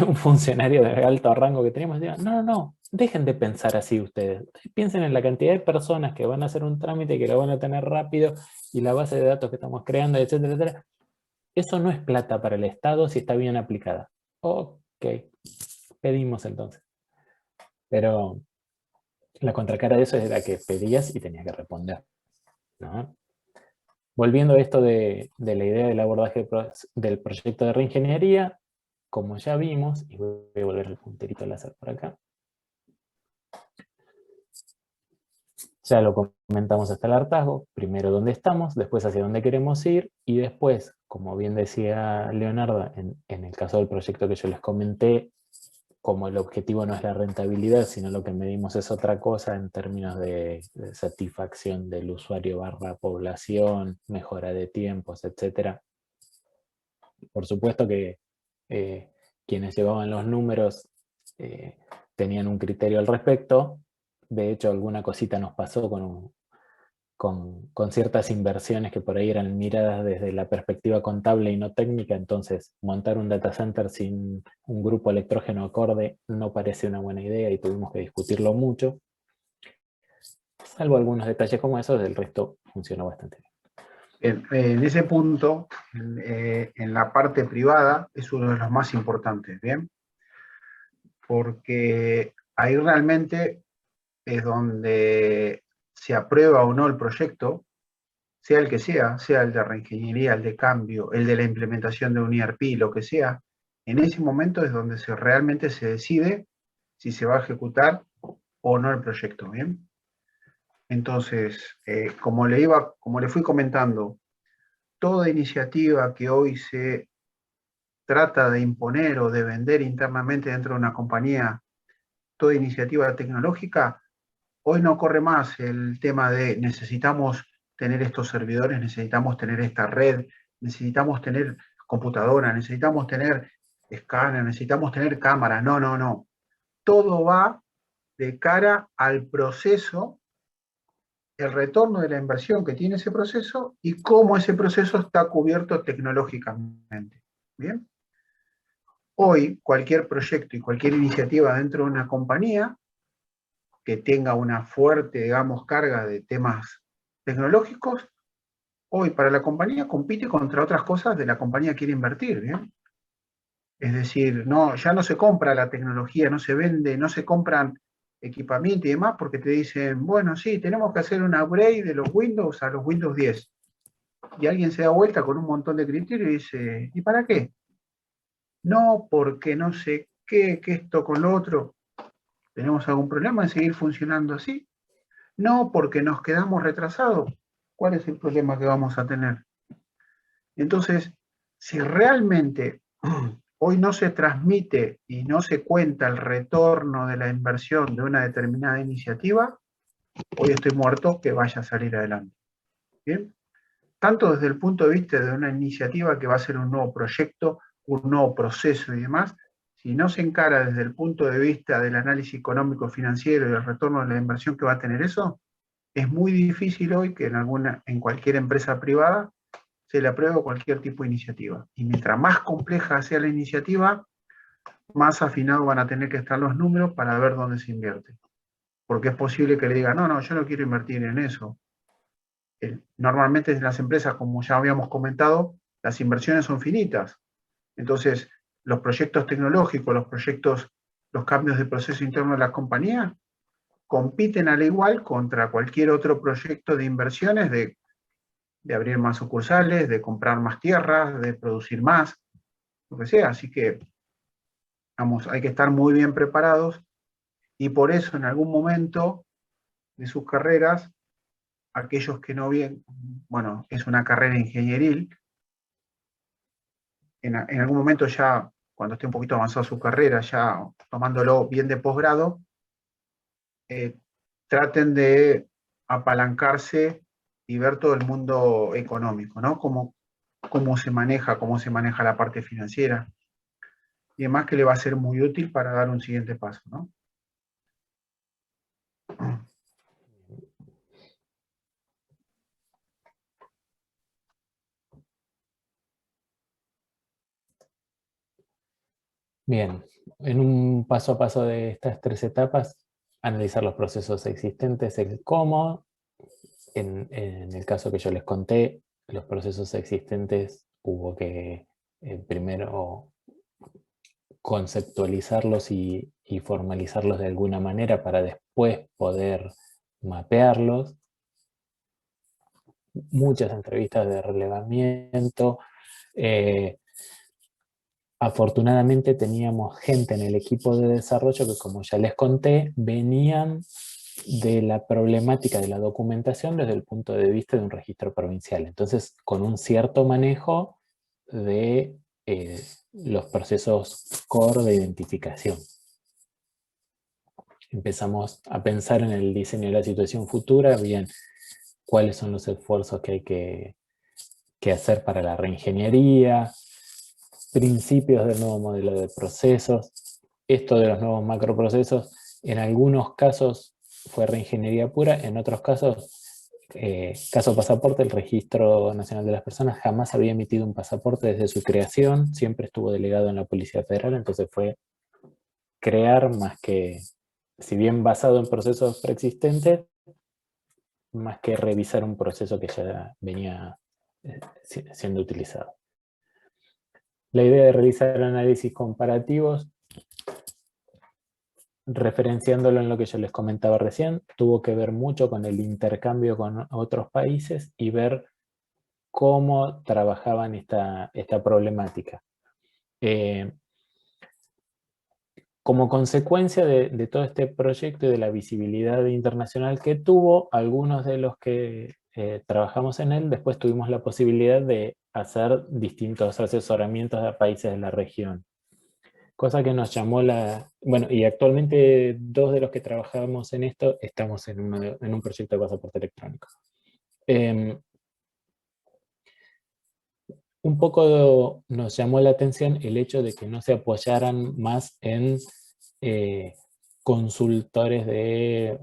un funcionario de alto rango que teníamos decía, no, dejen de pensar así ustedes. Piensen en la cantidad de personas que van a hacer un trámite, que lo van a tener rápido, y la base de datos que estamos creando, etcétera, etcétera. Eso no es plata para el Estado si está bien aplicada. Ok, pedimos entonces. Pero la contracara de eso era que pedías y tenías que responder, ¿no? Volviendo a esto de la idea del abordaje del proyecto de reingeniería, como ya vimos, y voy a volver el punterito láser por acá, ya lo comentamos hasta el hartazgo, primero dónde estamos, después hacia dónde queremos ir, y después, como bien decía Leonardo, en el caso del proyecto que yo les comenté, como el objetivo no es la rentabilidad, sino lo que medimos es otra cosa en términos de satisfacción del usuario / población, mejora de tiempos, etc. Por supuesto que quienes llevaban los números tenían un criterio al respecto. De hecho, alguna cosita nos pasó con ciertas inversiones que por ahí eran miradas desde la perspectiva contable y no técnica, entonces montar un data center sin un grupo electrógeno acorde no parece una buena idea y tuvimos que discutirlo mucho. Salvo algunos detalles como esos, el resto funcionó bastante bien. En ese punto, en la parte privada, es uno de los más importantes, ¿bien? Porque ahí realmente es donde se aprueba o no el proyecto, sea el que sea el de reingeniería, el de cambio, el de la implementación de un ERP, lo que sea, en ese momento es donde realmente se decide si se va a ejecutar o no el proyecto, ¿bien? Entonces, como le fui comentando, toda iniciativa que hoy se trata de imponer o de vender internamente dentro de una compañía, toda iniciativa tecnológica, hoy no corre más el tema de necesitamos tener estos servidores, necesitamos tener esta red, necesitamos tener computadora, necesitamos tener escáner, necesitamos tener cámara. No. Todo va de cara al proceso, el retorno de la inversión que tiene ese proceso y cómo ese proceso está cubierto tecnológicamente. ¿Bien? Hoy, cualquier proyecto y cualquier iniciativa dentro de una compañía que tenga una fuerte, digamos, carga de temas tecnológicos, hoy para la compañía compite contra otras cosas de la compañía quiere invertir, ¿bien? Es decir, ya no se compra la tecnología, no se vende, no se compran equipamiento y demás porque te dicen, bueno, sí, tenemos que hacer un upgrade de los Windows a los Windows 10. Y alguien se da vuelta con un montón de criterios y dice, ¿y para qué? No, porque no sé qué, que esto con lo otro. ¿Tenemos algún problema en seguir funcionando así? No, porque nos quedamos retrasados. ¿Cuál es el problema que vamos a tener? Entonces, si realmente hoy no se transmite y no se cuenta el retorno de la inversión de una determinada iniciativa, hoy estoy muerto que vaya a salir adelante. ¿Bien? Tanto desde el punto de vista de una iniciativa que va a ser un nuevo proyecto, un nuevo proceso y demás, si no se encara desde el punto de vista del análisis económico financiero y el retorno de la inversión que va a tener eso, es muy difícil hoy que en cualquier empresa privada se le apruebe cualquier tipo de iniciativa. Y mientras más compleja sea la iniciativa, más afinados van a tener que estar los números para ver dónde se invierte. porque es posible que le diga, no, yo no quiero invertir en eso. Normalmente en las empresas, como ya habíamos comentado, las inversiones son finitas. Entonces, los proyectos tecnológicos, los cambios de proceso interno de la compañía, compiten al igual contra cualquier otro proyecto de inversiones, de abrir más sucursales, de comprar más tierras, de producir más, lo que sea. Así que, vamos, hay que estar muy bien preparados, y por eso en algún momento de sus carreras, aquellos que no bien, bueno, es una carrera ingenieril, en algún momento ya, cuando esté un poquito avanzada su carrera, ya tomándolo bien de posgrado, traten de apalancarse y ver todo el mundo económico, ¿no? Cómo se maneja la parte financiera, y además que le va a ser muy útil para dar un siguiente paso, ¿no? Bien, en un paso a paso de estas 3 etapas, analizar los procesos existentes, el cómo. En el caso que yo les conté, los procesos existentes hubo que primero conceptualizarlos y formalizarlos de alguna manera para después poder mapearlos. Muchas entrevistas de relevamiento. Afortunadamente teníamos gente en el equipo de desarrollo que, como ya les conté, venían de la problemática de la documentación desde el punto de vista de un registro provincial. Entonces, con un cierto manejo de los procesos core de identificación. Empezamos a pensar en el diseño de la situación futura, bien, cuáles son los esfuerzos que hay que hacer para la reingeniería, principios del nuevo modelo de procesos. Esto de los nuevos macroprocesos, en algunos casos fue reingeniería pura, en otros casos, caso pasaporte, el Registro Nacional de las Personas jamás había emitido un pasaporte desde su creación, siempre estuvo delegado en la Policía Federal, entonces fue crear más que, si bien basado en procesos preexistentes, más que revisar un proceso que ya venía siendo utilizado. La idea de realizar análisis comparativos, referenciándolo en lo que yo les comentaba recién, tuvo que ver mucho con el intercambio con otros países y ver cómo trabajaban esta problemática. Como consecuencia de todo este proyecto y de la visibilidad internacional que tuvo, algunos de los que trabajamos en él, después tuvimos la posibilidad de hacer distintos asesoramientos a países de la región. Cosa que nos llamó Bueno, y actualmente 2 de los que trabajamos en esto estamos en un proyecto de pasaporte electrónico. Un poco nos llamó la atención el hecho de que no se apoyaran más en consultores de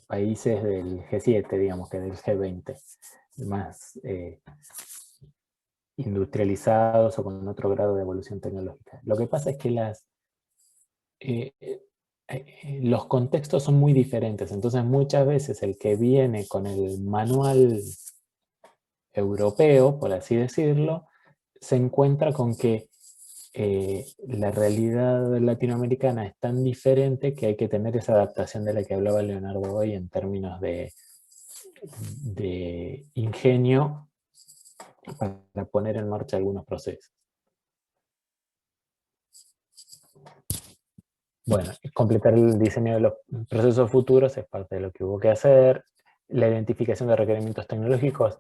países del G7, digamos, que del G20, más industrializados o con otro grado de evolución tecnológica. Lo que pasa es que los contextos son muy diferentes, entonces muchas veces el que viene con el manual europeo, por así decirlo, se encuentra con que la realidad latinoamericana es tan diferente que hay que tener esa adaptación de la que hablaba Leonardo hoy en términos de ingenio para poner en marcha algunos procesos. Bueno, completar el diseño de los procesos futuros es parte de lo que hubo que hacer. La identificación de requerimientos tecnológicos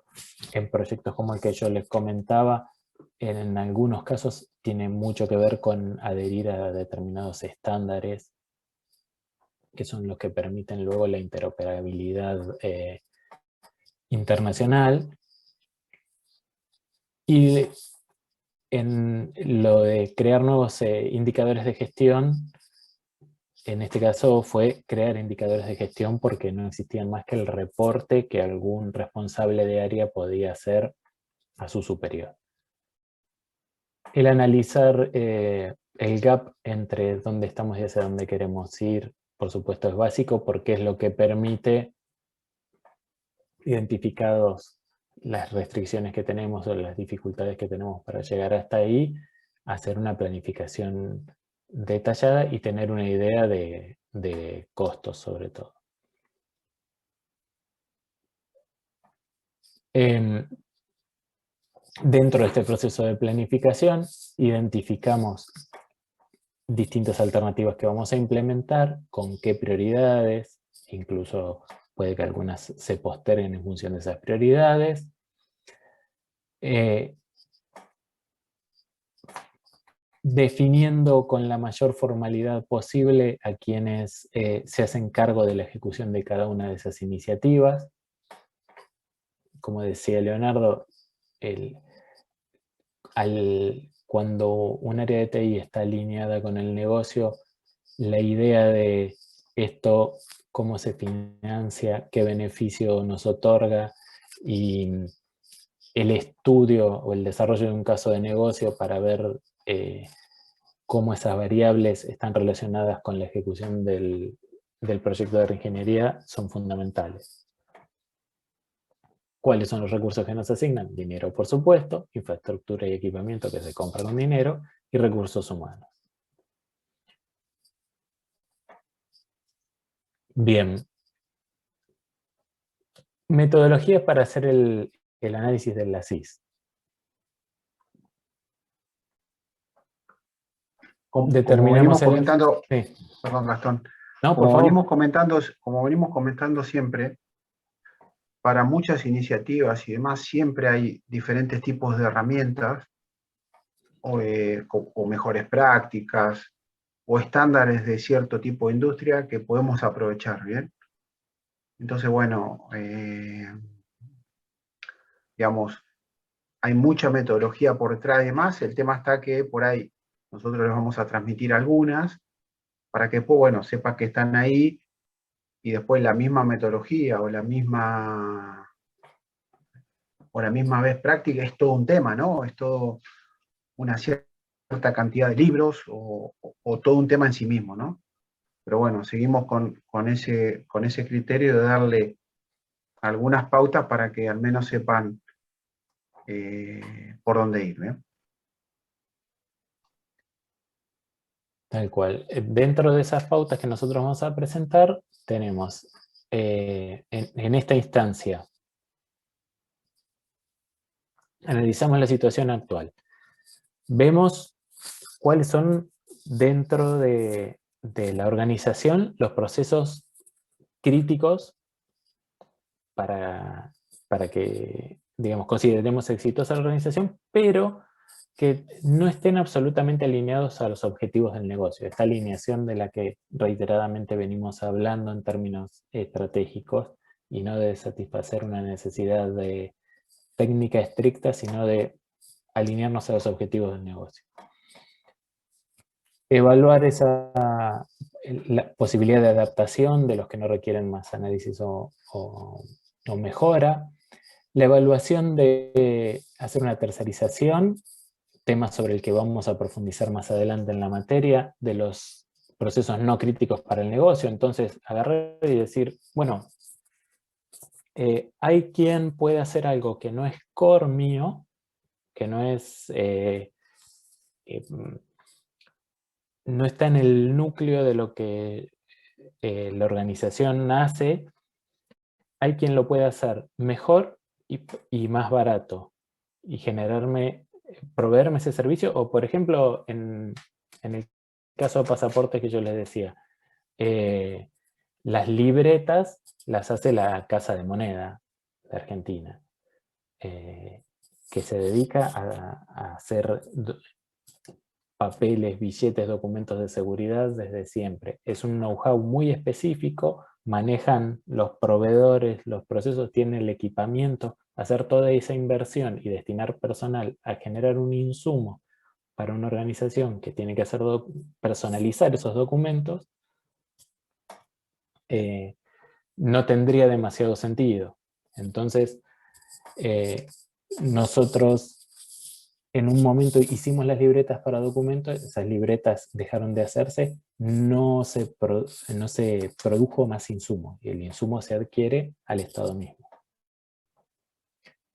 en proyectos como el que yo les comentaba, en algunos casos tiene mucho que ver con adherir a determinados estándares que son los que permiten luego la interoperabilidad internacional. Y en lo de crear nuevos indicadores de gestión, en este caso fue crear indicadores de gestión porque no existían más que el reporte que algún responsable de área podía hacer a su superior. El analizar el gap entre dónde estamos y hacia dónde queremos ir por supuesto es básico porque es lo que permite, identificados las restricciones que tenemos o las dificultades que tenemos para llegar hasta ahí, hacer una planificación detallada y tener una idea de costos sobre todo. Dentro de este proceso de planificación, identificamos distintas alternativas que vamos a implementar, con qué prioridades, incluso puede que algunas se posterguen en función de esas prioridades. Definiendo con la mayor formalidad posible a quienes se hacen cargo de la ejecución de cada una de esas iniciativas. Como decía Leonardo, cuando un área de TI está alineada con el negocio, la idea de esto, cómo se financia, qué beneficio nos otorga, y el estudio o el desarrollo de un caso de negocio para ver cómo esas variables están relacionadas con la ejecución del proyecto de reingeniería son fundamentales. ¿Cuáles son los recursos que nos asignan? Dinero, por supuesto, infraestructura y equipamiento que se compra con dinero, y recursos humanos. Bien. Metodologías para hacer el análisis de la CIS. Como venimos comentando, sí. perdón, Gastón, No, por como favor. venimos comentando siempre, para muchas iniciativas y demás siempre hay diferentes tipos de herramientas o mejores prácticas o estándares de cierto tipo de industria que podemos aprovechar, ¿bien? Entonces, bueno, digamos, hay mucha metodología por detrás y demás. El tema está que por ahí nosotros les vamos a transmitir algunas para que después, bueno, sepa que están ahí y después la misma metodología o la misma best práctica es todo un tema, ¿no? Es todo una cierta cantidad de libros o todo un tema en sí mismo, ¿no? Pero bueno, seguimos con ese criterio de darle algunas pautas para que al menos sepan por dónde ir, ¿eh? Tal cual. Dentro de esas pautas que nosotros vamos a presentar, tenemos en esta instancia, analizamos la situación actual. Vemos cuáles son dentro de la organización los procesos críticos para que, digamos, consideremos exitosa la organización, pero que no estén absolutamente alineados a los objetivos del negocio. Esta alineación de la que reiteradamente venimos hablando en términos estratégicos, y no de satisfacer una necesidad de técnica estricta, sino de alinearnos a los objetivos del negocio. Evaluar la posibilidad de adaptación de los que no requieren más análisis o mejora. La evaluación de hacer una tercerización, tema sobre el que vamos a profundizar más adelante en la materia, de los procesos no críticos para el negocio. Entonces, agarrar y decir, bueno, hay quien puede hacer algo que no es core mío, que no es... no está en el núcleo de lo que la organización hace. Hay quien lo puede hacer mejor y más barato, y proveerme ese servicio. O por ejemplo, en el caso de pasaportes que yo les decía, las libretas las hace la Casa de Moneda de Argentina, que se dedica a hacer papeles, billetes, documentos de seguridad desde siempre. Es un know-how muy específico, manejan los proveedores, los procesos, tienen el equipamiento. Hacer toda esa inversión y destinar personal a generar un insumo para una organización que tiene que hacer personalizar esos documentos, no tendría demasiado sentido. Entonces, nosotros en un momento hicimos las libretas para documentos, esas libretas dejaron de hacerse, no se produjo más insumo, y el insumo se adquiere al estado mismo.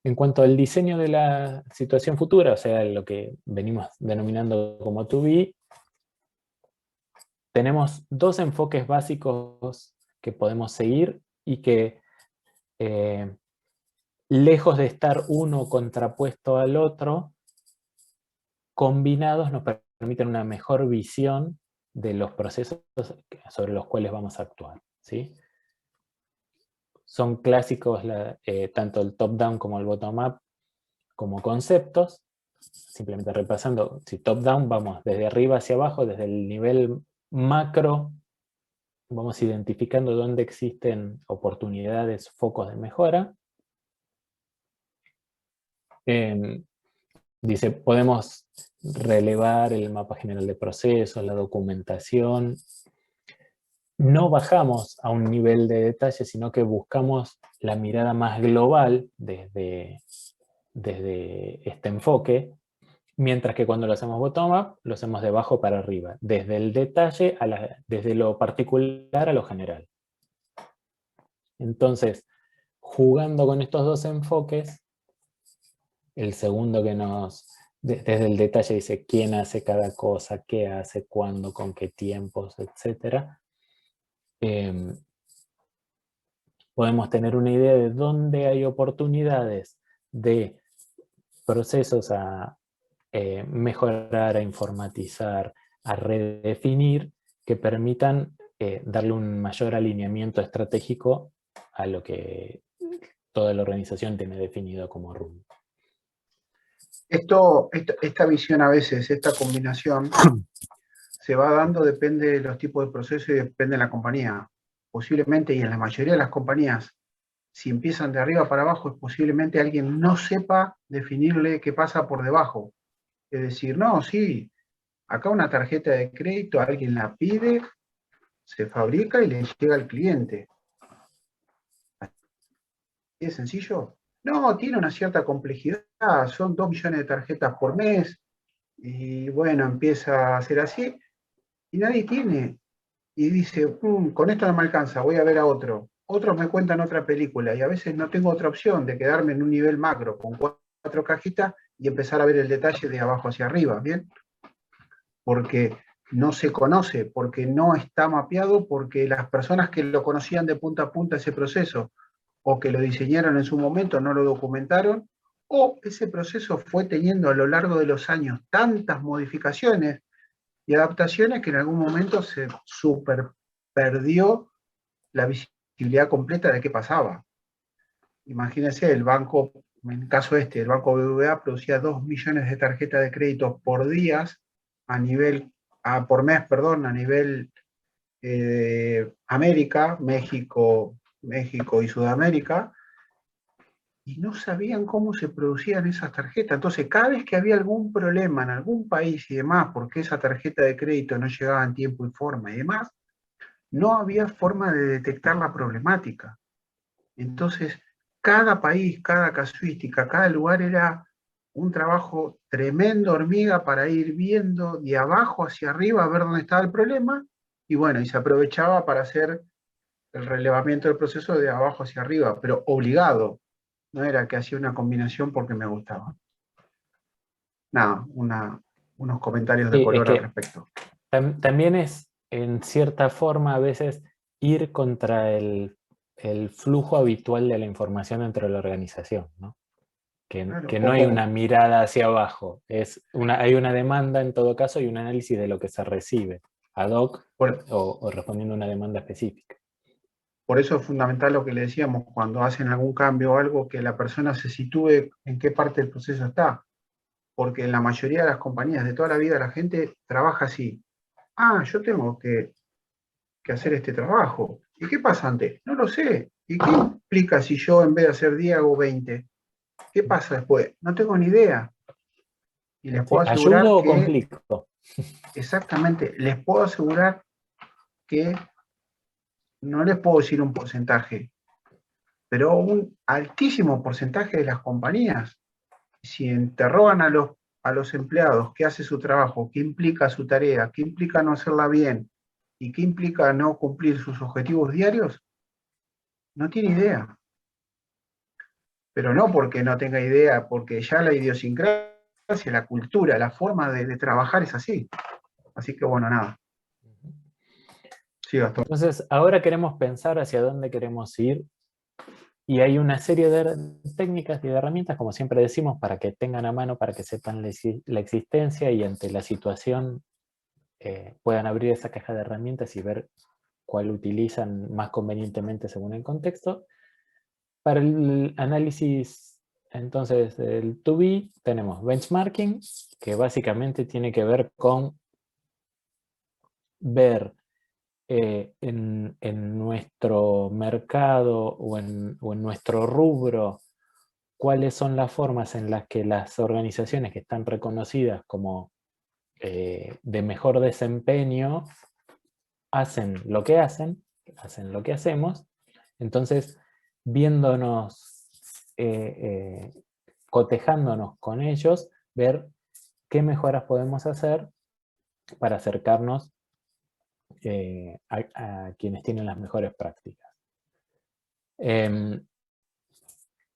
En cuanto al diseño de la situación futura, o sea, lo que venimos denominando como to be, tenemos dos enfoques básicos que podemos seguir y que, lejos de estar uno contrapuesto al otro, combinados nos permiten una mejor visión de los procesos sobre los cuales vamos a actuar, ¿sí? Son clásicos tanto el top-down como el bottom-up como conceptos. Simplemente repasando, si top-down vamos desde arriba hacia abajo, desde el nivel macro, vamos identificando dónde existen oportunidades, focos de mejora. Dice, podemos relevar el mapa general de procesos, la documentación. No bajamos a un nivel de detalle, sino que buscamos la mirada más global desde este enfoque, mientras que cuando lo hacemos bottom-up, lo hacemos de abajo para arriba, desde el detalle, desde lo particular a lo general. Entonces, jugando con estos dos enfoques, el segundo que desde el detalle dice quién hace cada cosa, qué hace, cuándo, con qué tiempos, etc. Podemos tener una idea de dónde hay oportunidades de procesos a mejorar, a informatizar, a redefinir, que permitan darle un mayor alineamiento estratégico a lo que toda la organización tiene definido como rumbo. Esta visión a veces, esta combinación, se va dando, depende de los tipos de procesos y depende de la compañía. Posiblemente, y en la mayoría de las compañías, si empiezan de arriba para abajo, es posiblemente alguien no sepa definirle qué pasa por debajo. Es decir, no, sí, acá una tarjeta de crédito, alguien la pide, se fabrica y le llega al cliente. ¿Es sencillo? No, tiene una cierta complejidad, son 2 millones de tarjetas por mes, y bueno, empieza a ser así, y nadie tiene. Y dice, con esto no me alcanza, voy a ver a otro. Otros me cuentan otra película, y a veces no tengo otra opción de quedarme en un nivel macro con 4 cajitas y empezar a ver el detalle de abajo hacia arriba, ¿bien? Porque no se conoce, porque no está mapeado, porque las personas que lo conocían de punta a punta ese proceso, o que lo diseñaron en su momento, no lo documentaron, o ese proceso fue teniendo a lo largo de los años tantas modificaciones y adaptaciones que en algún momento se super perdió la visibilidad completa de qué pasaba. Imagínense, el banco, en el caso el banco BBVA producía 2 millones de tarjetas de crédito por días, por mes, perdón, a nivel América, México y Sudamérica, y no sabían cómo se producían esas tarjetas. Entonces, cada vez que había algún problema en algún país y demás, porque esa tarjeta de crédito no llegaba en tiempo y forma y demás, no había forma de detectar la problemática. Entonces, cada país, cada casuística, cada lugar era un trabajo tremendo hormiga para ir viendo de abajo hacia arriba a ver dónde estaba el problema, y bueno, y se aprovechaba para hacer el relevamiento del proceso de abajo hacia arriba, pero obligado. No era que hacía una combinación porque me gustaba. Nada, unos comentarios de Sí, color al respecto. También es, en cierta forma, a veces ir contra el flujo habitual de la información dentro de la organización, ¿no? Claro, Que no hay una mirada hacia abajo, hay una demanda en todo caso y un análisis de lo que se recibe, ad hoc o respondiendo a una demanda específica. Por eso es fundamental lo que le decíamos, cuando hacen algún cambio o algo, que la persona se sitúe en qué parte del proceso está. Porque en la mayoría de las compañías de toda la vida la gente trabaja así. Ah, yo tengo que hacer este trabajo. ¿Y qué pasa antes? No lo sé. ¿Y qué implica si yo en vez de hacer 10 hago 20? ¿Qué pasa después? No tengo ni idea. Y les puedo asegurar ¿Ayudo o que... complico? Exactamente, les puedo asegurar que no les puedo decir un porcentaje, pero un altísimo porcentaje de las compañías, si interrogan a los a los empleados qué hace su trabajo, qué implica su tarea, qué implica no hacerla bien y qué implica no cumplir sus objetivos diarios, no tiene idea. Pero no porque no tenga idea, porque ya la idiosincrasia, la cultura, la forma de trabajar es así. Así que bueno, nada. Sí, Gastón. Entonces, ahora queremos pensar hacia dónde queremos ir, y hay una serie de técnicas y de herramientas, como siempre decimos, para que tengan a mano, para que sepan la existencia y ante la situación puedan abrir esa caja de herramientas y ver cuál utilizan más convenientemente según el contexto. Para el análisis, entonces, del to-be, tenemos benchmarking, que básicamente tiene que ver con ver en nuestro mercado o en nuestro rubro cuáles son las formas en las que las organizaciones que están reconocidas como de mejor desempeño hacen lo que hacemos. Entonces, viéndonos, cotejándonos con ellos, ver qué mejoras podemos hacer para acercarnos a quienes tienen las mejores prácticas.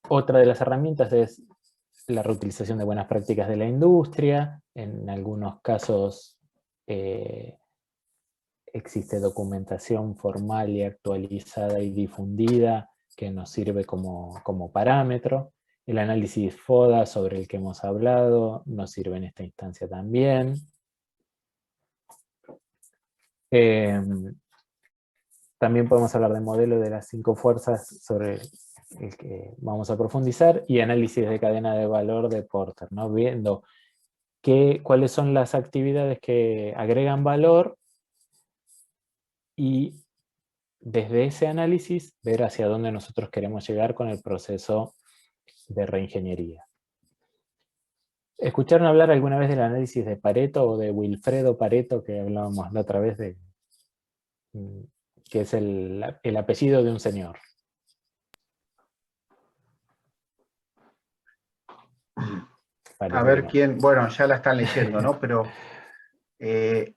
Otra de las herramientas es la reutilización de buenas prácticas de la industria. En algunos casos existe documentación formal y actualizada y difundida que nos sirve como parámetro. El análisis FODA sobre el que hemos hablado nos sirve en esta instancia también. También podemos hablar del modelo de las 5 fuerzas sobre el que vamos a profundizar, y análisis de cadena de valor de Porter, ¿no? Viendo cuáles son las actividades que agregan valor y desde ese análisis ver hacia dónde nosotros queremos llegar con el proceso de reingeniería. ¿Escucharon hablar alguna vez del análisis de Pareto o de Wilfredo Pareto, que hablábamos la otra vez, que es el apellido de un señor? A ver quién, bueno, ya la están leyendo, ¿no? Pero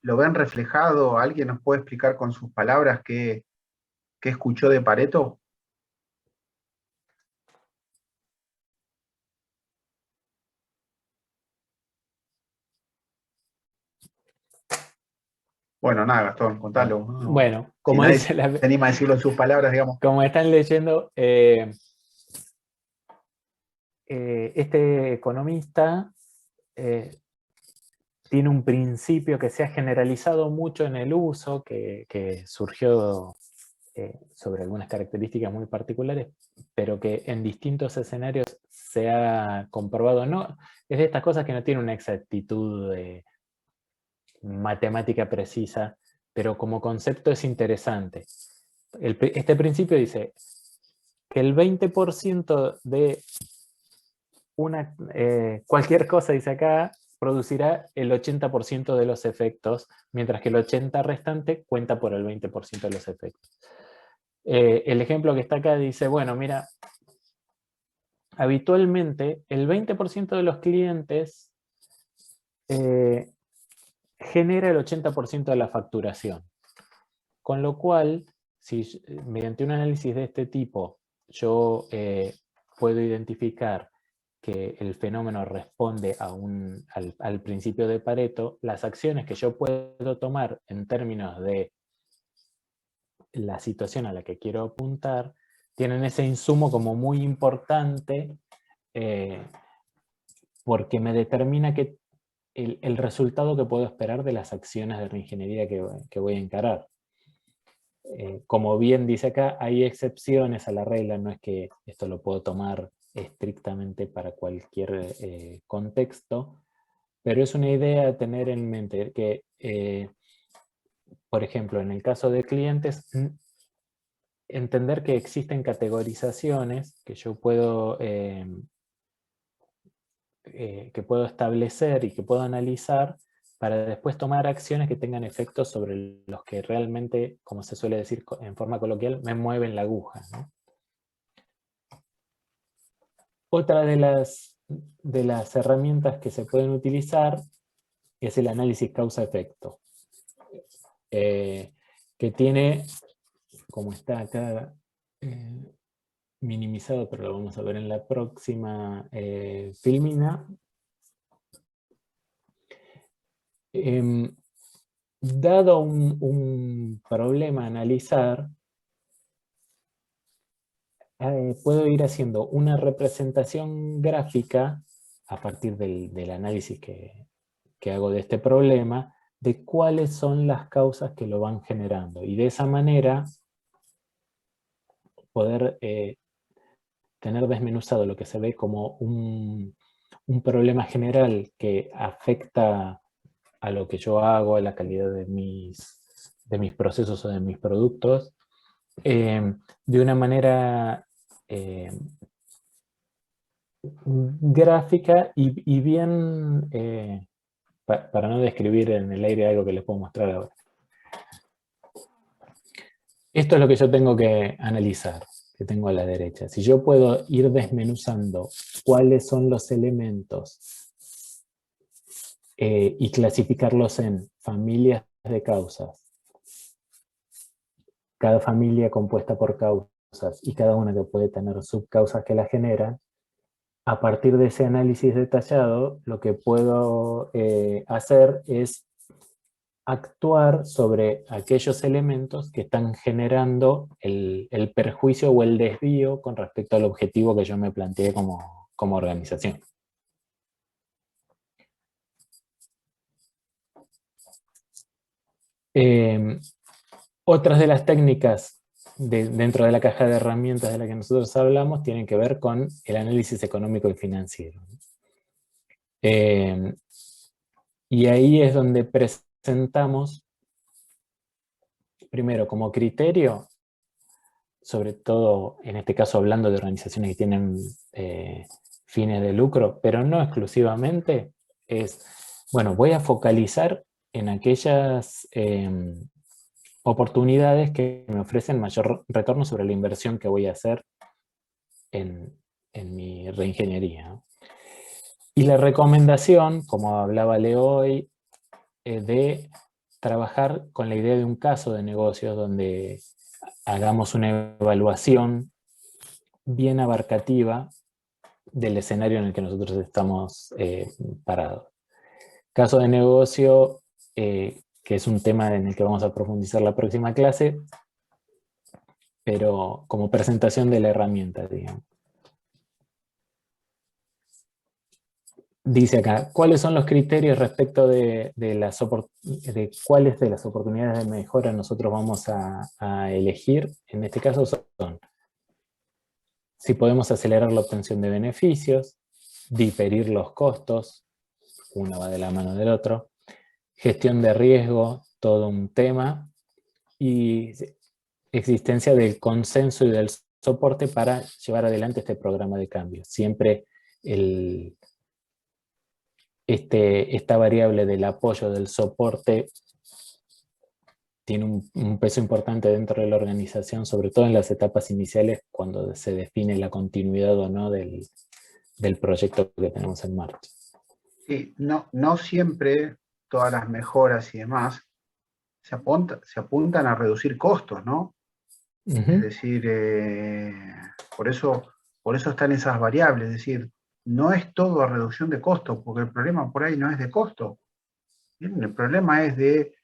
¿lo ven reflejado? ¿Alguien nos puede explicar con sus palabras qué escuchó de Pareto? Bueno, nada, Gastón, contalo. ¿No? Bueno, como si nadie dice la... se anima a decirlo en sus palabras, digamos. Como están leyendo, este economista tiene un principio que se ha generalizado mucho en el uso, que surgió sobre algunas características muy particulares, pero que en distintos escenarios se ha comprobado. No, es de estas cosas que no tiene una exactitud matemática precisa, pero como concepto es interesante. Este principio dice que el 20% de cualquier cosa, dice acá, producirá el 80% de los efectos, mientras que el 80% restante cuenta por el 20% de los efectos. El ejemplo que está acá dice, bueno, mira, habitualmente el 20% de los clientes genera el 80% de la facturación. Con lo cual, si mediante un análisis de este tipo yo puedo identificar que el fenómeno responde al principio de Pareto, las acciones que yo puedo tomar en términos de la situación a la que quiero apuntar tienen ese insumo como muy importante porque me determina el resultado que puedo esperar de las acciones de reingeniería que voy a encarar. Como bien dice acá, hay excepciones a la regla, no es que esto lo puedo tomar estrictamente para cualquier contexto, pero es una idea a tener en mente que, por ejemplo, en el caso de clientes, entender que existen categorizaciones que yo puedo establecer y que puedo analizar para después tomar acciones que tengan efectos sobre los que realmente, como se suele decir en forma coloquial, me mueven la aguja, ¿no? Otra de las de las herramientas que se pueden utilizar es el análisis causa-efecto, que tiene, como está acá minimizado, pero lo vamos a ver en la próxima filmina. Dado un problema a analizar, puedo ir haciendo una representación gráfica a partir del análisis que hago de este problema, de cuáles son las causas que lo van generando. Y de esa manera poder tener desmenuzado lo que se ve como un problema general que afecta a lo que yo hago, a la calidad de mis procesos o de mis productos, de una manera gráfica y bien, para no describir en el aire algo que les puedo mostrar ahora. Esto es lo que yo tengo que analizar, que tengo a la derecha. Si yo puedo ir desmenuzando cuáles son los elementos y clasificarlos en familias de causas, cada familia compuesta por causas y cada una que puede tener subcausas que la generan, a partir de ese análisis detallado, lo que puedo hacer es actuar sobre aquellos elementos que están generando el perjuicio o el desvío con respecto al objetivo que yo me planteé como organización. Otras de las técnicas dentro de la caja de herramientas de la que nosotros hablamos tienen que ver con el análisis económico y financiero. Y ahí es donde presentamos, primero como criterio, sobre todo en este caso hablando de organizaciones que tienen fines de lucro, pero no exclusivamente, es, bueno, voy a focalizar en aquellas oportunidades que me ofrecen mayor retorno sobre la inversión que voy a hacer en mi reingeniería. Y la recomendación, como hablaba Leo hoy, de trabajar con la idea de un caso de negocio donde hagamos una evaluación bien abarcativa del escenario en el que nosotros estamos parados. Caso de negocio, que es un tema en el que vamos a profundizar la próxima clase, pero como presentación de la herramienta, digamos. Dice acá, ¿cuáles son los criterios respecto de cuáles de las oportunidades de mejora nosotros vamos a elegir? En este caso son, si podemos acelerar la obtención de beneficios, diferir los costos, uno va de la mano del otro, gestión de riesgo, todo un tema, y existencia del consenso y del soporte para llevar adelante este programa de cambio. Siempre esta variable del apoyo, del soporte, tiene un peso importante dentro de la organización, sobre todo en las etapas iniciales, cuando se define la continuidad o no del proyecto que tenemos en marcha. Sí, no siempre todas las mejoras y demás se apuntan a reducir costos, ¿no? Es decir, por eso están esas variables, es decir, no es todo a reducción de costos, porque el problema por ahí no es de costo. ¿Bien? El problema es de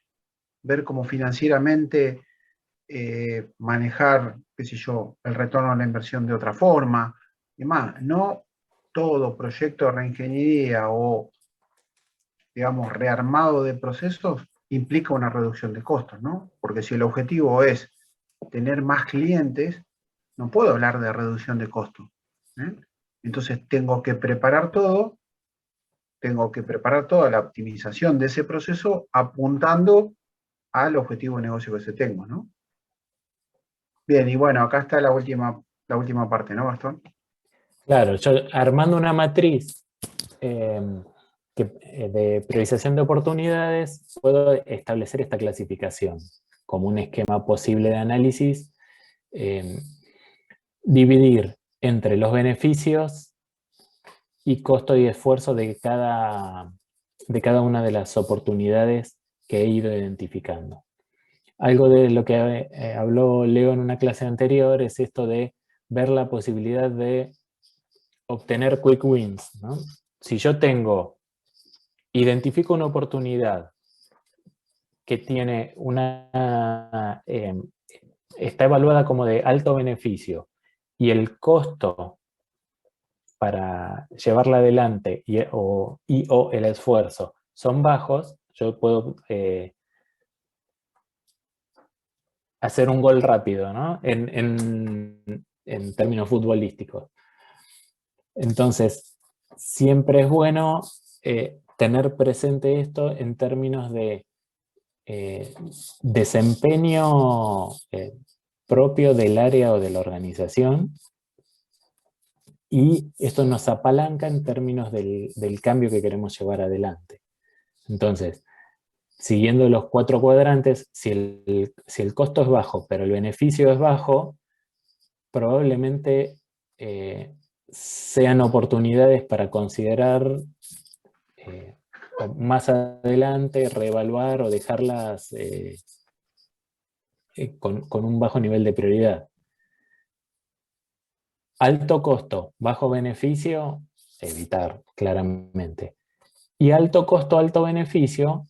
ver cómo financieramente manejar, qué sé yo, el retorno a la inversión de otra forma, y más. No todo proyecto de reingeniería o, digamos, rearmado de procesos implica una reducción de costos, ¿no? Porque si el objetivo es tener más clientes, no puedo hablar de reducción de costos. Entonces tengo que preparar toda la optimización de ese proceso apuntando al objetivo de negocio que se tenga, ¿no? Bien, y bueno, acá está la última parte, ¿no, Gastón? Claro, yo armando una matriz de priorización de oportunidades, puedo establecer esta clasificación como un esquema posible de análisis, dividir entre los beneficios y costo y esfuerzo de cada una de las oportunidades que he ido identificando. Algo de lo que habló Leo en una clase anterior es esto de ver la posibilidad de obtener quick wins, ¿no? Si yo identifico una oportunidad que tiene está evaluada como de alto beneficio y el costo para llevarla adelante o el esfuerzo son bajos, yo puedo hacer un gol rápido, ¿no? En términos futbolísticos. Entonces, siempre es bueno tener presente esto en términos de desempeño propio del área o de la organización, y esto nos apalanca en términos del cambio que queremos llevar adelante. Entonces, siguiendo los 4 cuadrantes, si el costo es bajo, pero el beneficio es bajo, probablemente sean oportunidades para considerar más adelante, reevaluar o dejarlas con un bajo nivel de prioridad. Alto costo, bajo beneficio, evitar claramente. Y alto costo, alto beneficio,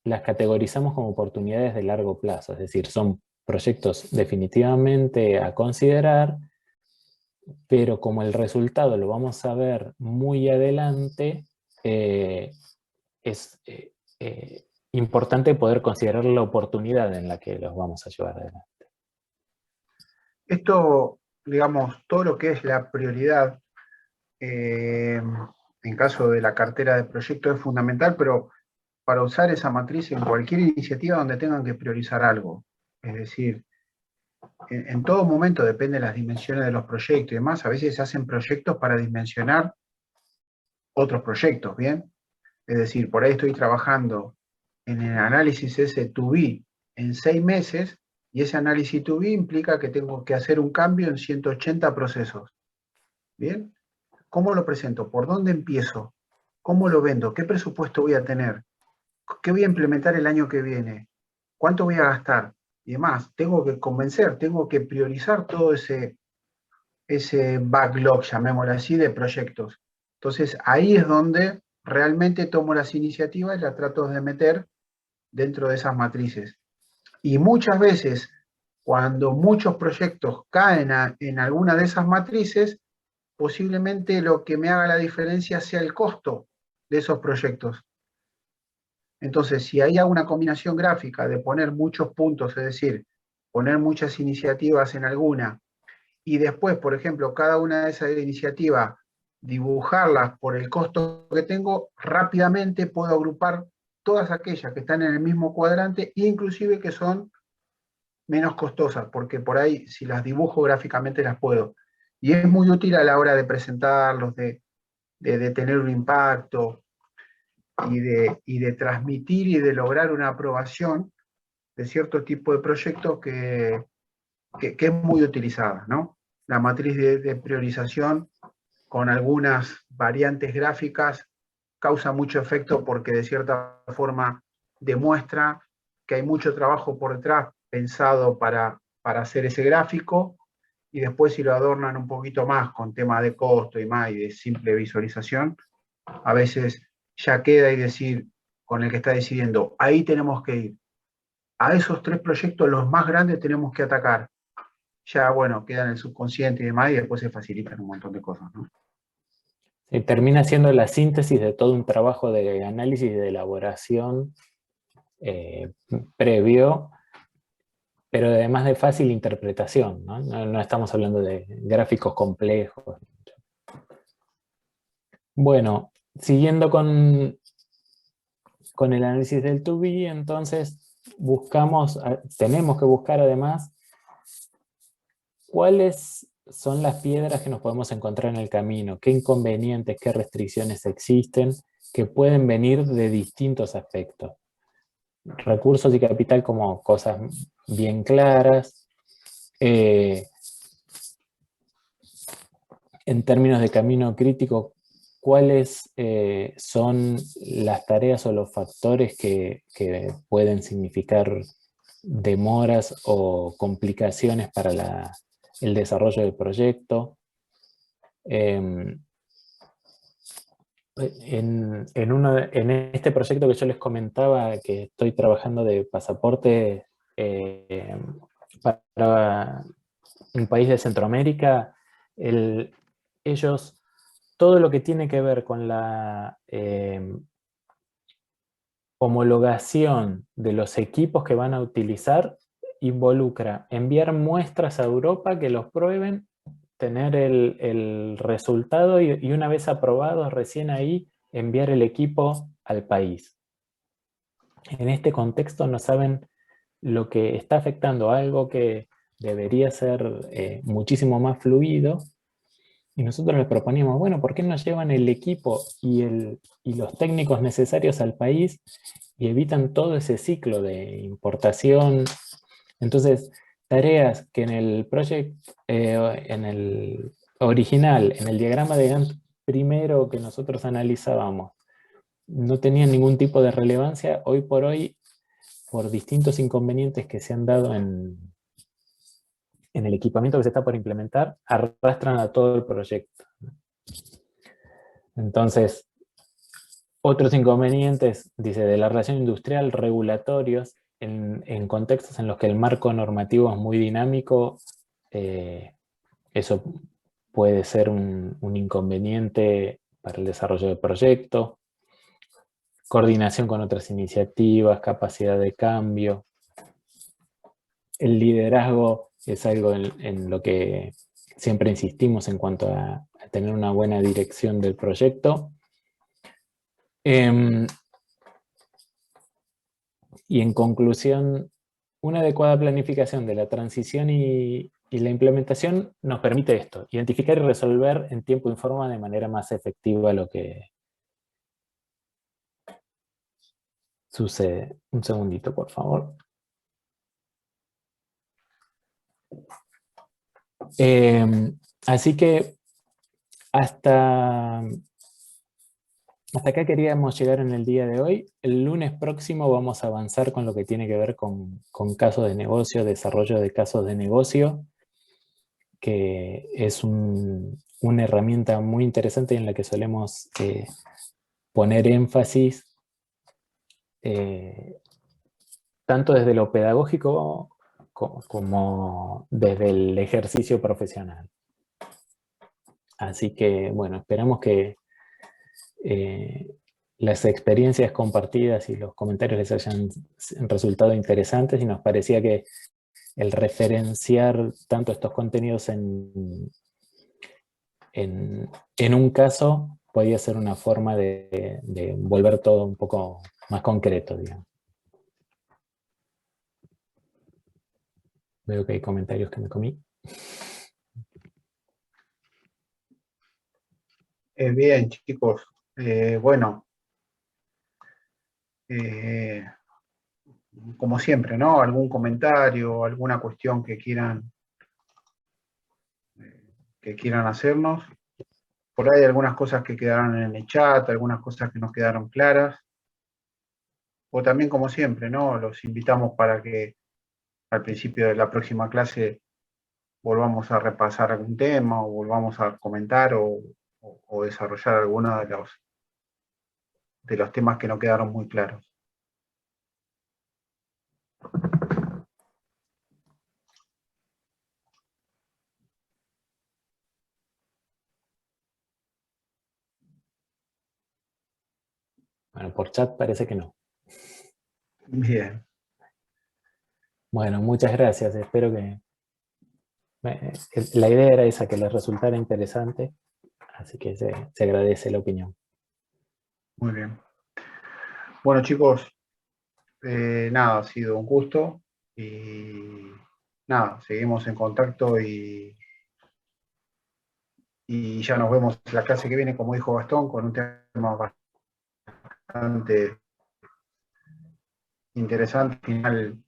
las categorizamos como oportunidades de largo plazo, es decir, son proyectos definitivamente a considerar, pero como el resultado lo vamos a ver muy adelante, es importante poder considerar la oportunidad en la que los vamos a llevar adelante. Esto, digamos, todo lo que es la prioridad, en caso de la cartera de proyectos es fundamental, pero para usar esa matriz en cualquier iniciativa donde tengan que priorizar algo. Es decir, en todo momento depende de las dimensiones de los proyectos y demás. A veces se hacen proyectos para dimensionar otros proyectos, ¿bien? Es decir, por ahí estoy trabajando en el análisis ese to-be en 6 meses, y ese análisis to-be implica que tengo que hacer un cambio en 180 procesos. ¿Bien? ¿Cómo lo presento? ¿Por dónde empiezo? ¿Cómo lo vendo? ¿Qué presupuesto voy a tener? ¿Qué voy a implementar el año que viene? ¿Cuánto voy a gastar? Y demás. Tengo que convencer, tengo que priorizar todo ese backlog, llamémoslo así, de proyectos. Entonces, ahí es donde realmente tomo las iniciativas y las trato de meter dentro de esas matrices. Y muchas veces, cuando muchos proyectos caen en alguna de esas matrices, posiblemente lo que me haga la diferencia sea el costo de esos proyectos. Entonces, si hay una combinación gráfica de poner muchos puntos, es decir, poner muchas iniciativas en alguna, y después, por ejemplo, cada una de esas iniciativas, dibujarlas por el costo que tengo, rápidamente puedo agrupar todas aquellas que están en el mismo cuadrante, inclusive que son menos costosas, porque por ahí, si las dibujo gráficamente, las puedo. Y es muy útil a la hora de presentarlos, de tener un impacto, y de transmitir y de lograr una aprobación de cierto tipo de proyectos que es muy utilizada, ¿no? La matriz de priorización con algunas variantes gráficas causa mucho efecto porque de cierta forma demuestra que hay mucho trabajo por detrás pensado para hacer ese gráfico, y después si lo adornan un poquito más con temas de costo y más y de simple visualización, a veces ya queda y decir con el que está decidiendo, ahí tenemos que ir. A esos 3 proyectos, los más grandes, tenemos que atacar. Ya, bueno, queda en el subconsciente y demás, y después se facilitan un montón de cosas, ¿no? Termina siendo la síntesis de todo un trabajo de análisis y de elaboración previo, pero además de fácil interpretación, ¿no? No estamos hablando de gráficos complejos. Bueno, siguiendo con el análisis del to-be, entonces tenemos que buscar además cuáles son las piedras que nos podemos encontrar en el camino, qué inconvenientes, qué restricciones existen que pueden venir de distintos aspectos. Recursos y capital como cosas bien claras. En términos de camino crítico, cuáles son las tareas o los factores que pueden significar demoras o complicaciones para el desarrollo del proyecto. En este proyecto que yo les comentaba, que estoy trabajando de pasaporte para un país de Centroamérica, ellos, todo lo que tiene que ver con la homologación de los equipos que van a utilizar, involucra enviar muestras a Europa que los prueben, tener el resultado y una vez aprobado, recién ahí enviar el equipo al país. En este contexto no saben lo que está afectando, algo que debería ser muchísimo más fluido, y nosotros les proponíamos, bueno, ¿por qué no llevan el equipo y los técnicos necesarios al país y evitan todo ese ciclo de importación? Entonces, tareas que en el en el original, en el diagrama de Gantt primero que nosotros analizábamos, no tenían ningún tipo de relevancia, hoy por hoy, por distintos inconvenientes que se han dado en el equipamiento que se está por implementar, arrastran a todo el proyecto. Entonces, otros inconvenientes, dice, de la relación industrial, regulatorios, en contextos en los que el marco normativo es muy dinámico, eso puede ser un inconveniente para el desarrollo del proyecto. Coordinación con otras iniciativas, capacidad de cambio. El liderazgo es algo en lo que siempre insistimos en cuanto a tener una buena dirección del proyecto. Y en conclusión, una adecuada planificación de la transición y la implementación nos permite esto, identificar y resolver en tiempo y forma de manera más efectiva lo que sucede. Un segundito, por favor. Así que hasta acá queríamos llegar en el día de hoy. El lunes próximo vamos a avanzar con lo que tiene que ver con casos de negocio, desarrollo de casos de negocio, que es una herramienta muy interesante en la que solemos poner énfasis tanto desde lo pedagógico como desde el ejercicio profesional. Así que, bueno, esperamos que las experiencias compartidas y los comentarios les hayan resultado interesantes, y nos parecía que el referenciar tanto estos contenidos en un caso podía ser una forma de volver todo un poco más concreto, digamos. Veo que hay comentarios que me comí. Bien, chicos. Bueno, como siempre, ¿no? Algún comentario, alguna cuestión que quieran hacernos. Por ahí algunas cosas que quedaron en el chat, algunas cosas que nos quedaron claras. O también, como siempre, ¿no? Los invitamos para que al principio de la próxima clase volvamos a repasar algún tema, o volvamos a comentar o desarrollar alguno de los temas que no quedaron muy claros. Bueno, por chat parece que no. Bien. Bueno, muchas gracias. Espero que la idea era esa, que les resultara interesante, así que se agradece la opinión. Muy bien. Bueno, chicos, nada, ha sido un gusto y nada, seguimos en contacto y ya nos vemos la clase que viene, como dijo Gastón, con un tema bastante interesante. Al final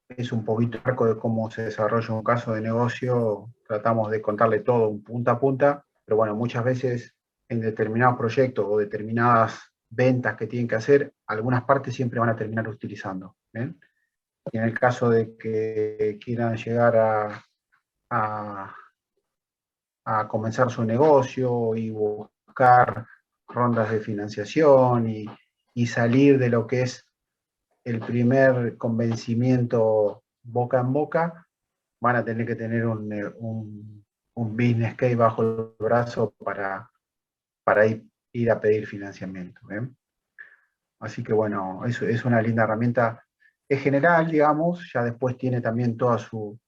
es un poquito el marco de cómo se desarrolla un caso de negocio. Tratamos de contarle todo punta a punta, pero bueno, muchas veces en determinados proyectos o determinadas ventas que tienen que hacer, algunas partes siempre van a terminar utilizando. ¿Bien? Y en el caso de que quieran llegar a comenzar su negocio y buscar rondas de financiación y salir de lo que es el primer convencimiento boca en boca, van a tener que tener un business case bajo el brazo para ir a pedir financiamiento. ¿Bien? Así que bueno, es una linda herramienta. Es general, digamos, ya después tiene también toda su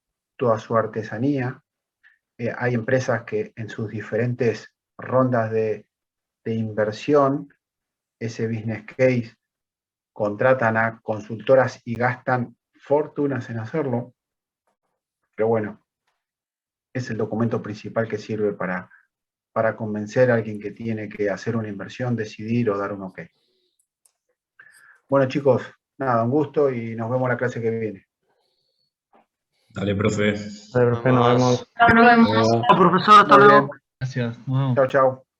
artesanía. Hay empresas que en sus diferentes rondas de inversión, ese business case, contratan a consultoras y gastan fortunas en hacerlo. Pero bueno, es el documento principal que sirve para convencer a alguien que tiene que hacer una inversión, decidir o dar un ok. Bueno, chicos, nada, un gusto y nos vemos la clase que viene. Dale, profe. Nos vemos. Nos vemos. Adiós. Profesor, hasta Muy luego. bien. Gracias. Nos vemos. Chao, chao.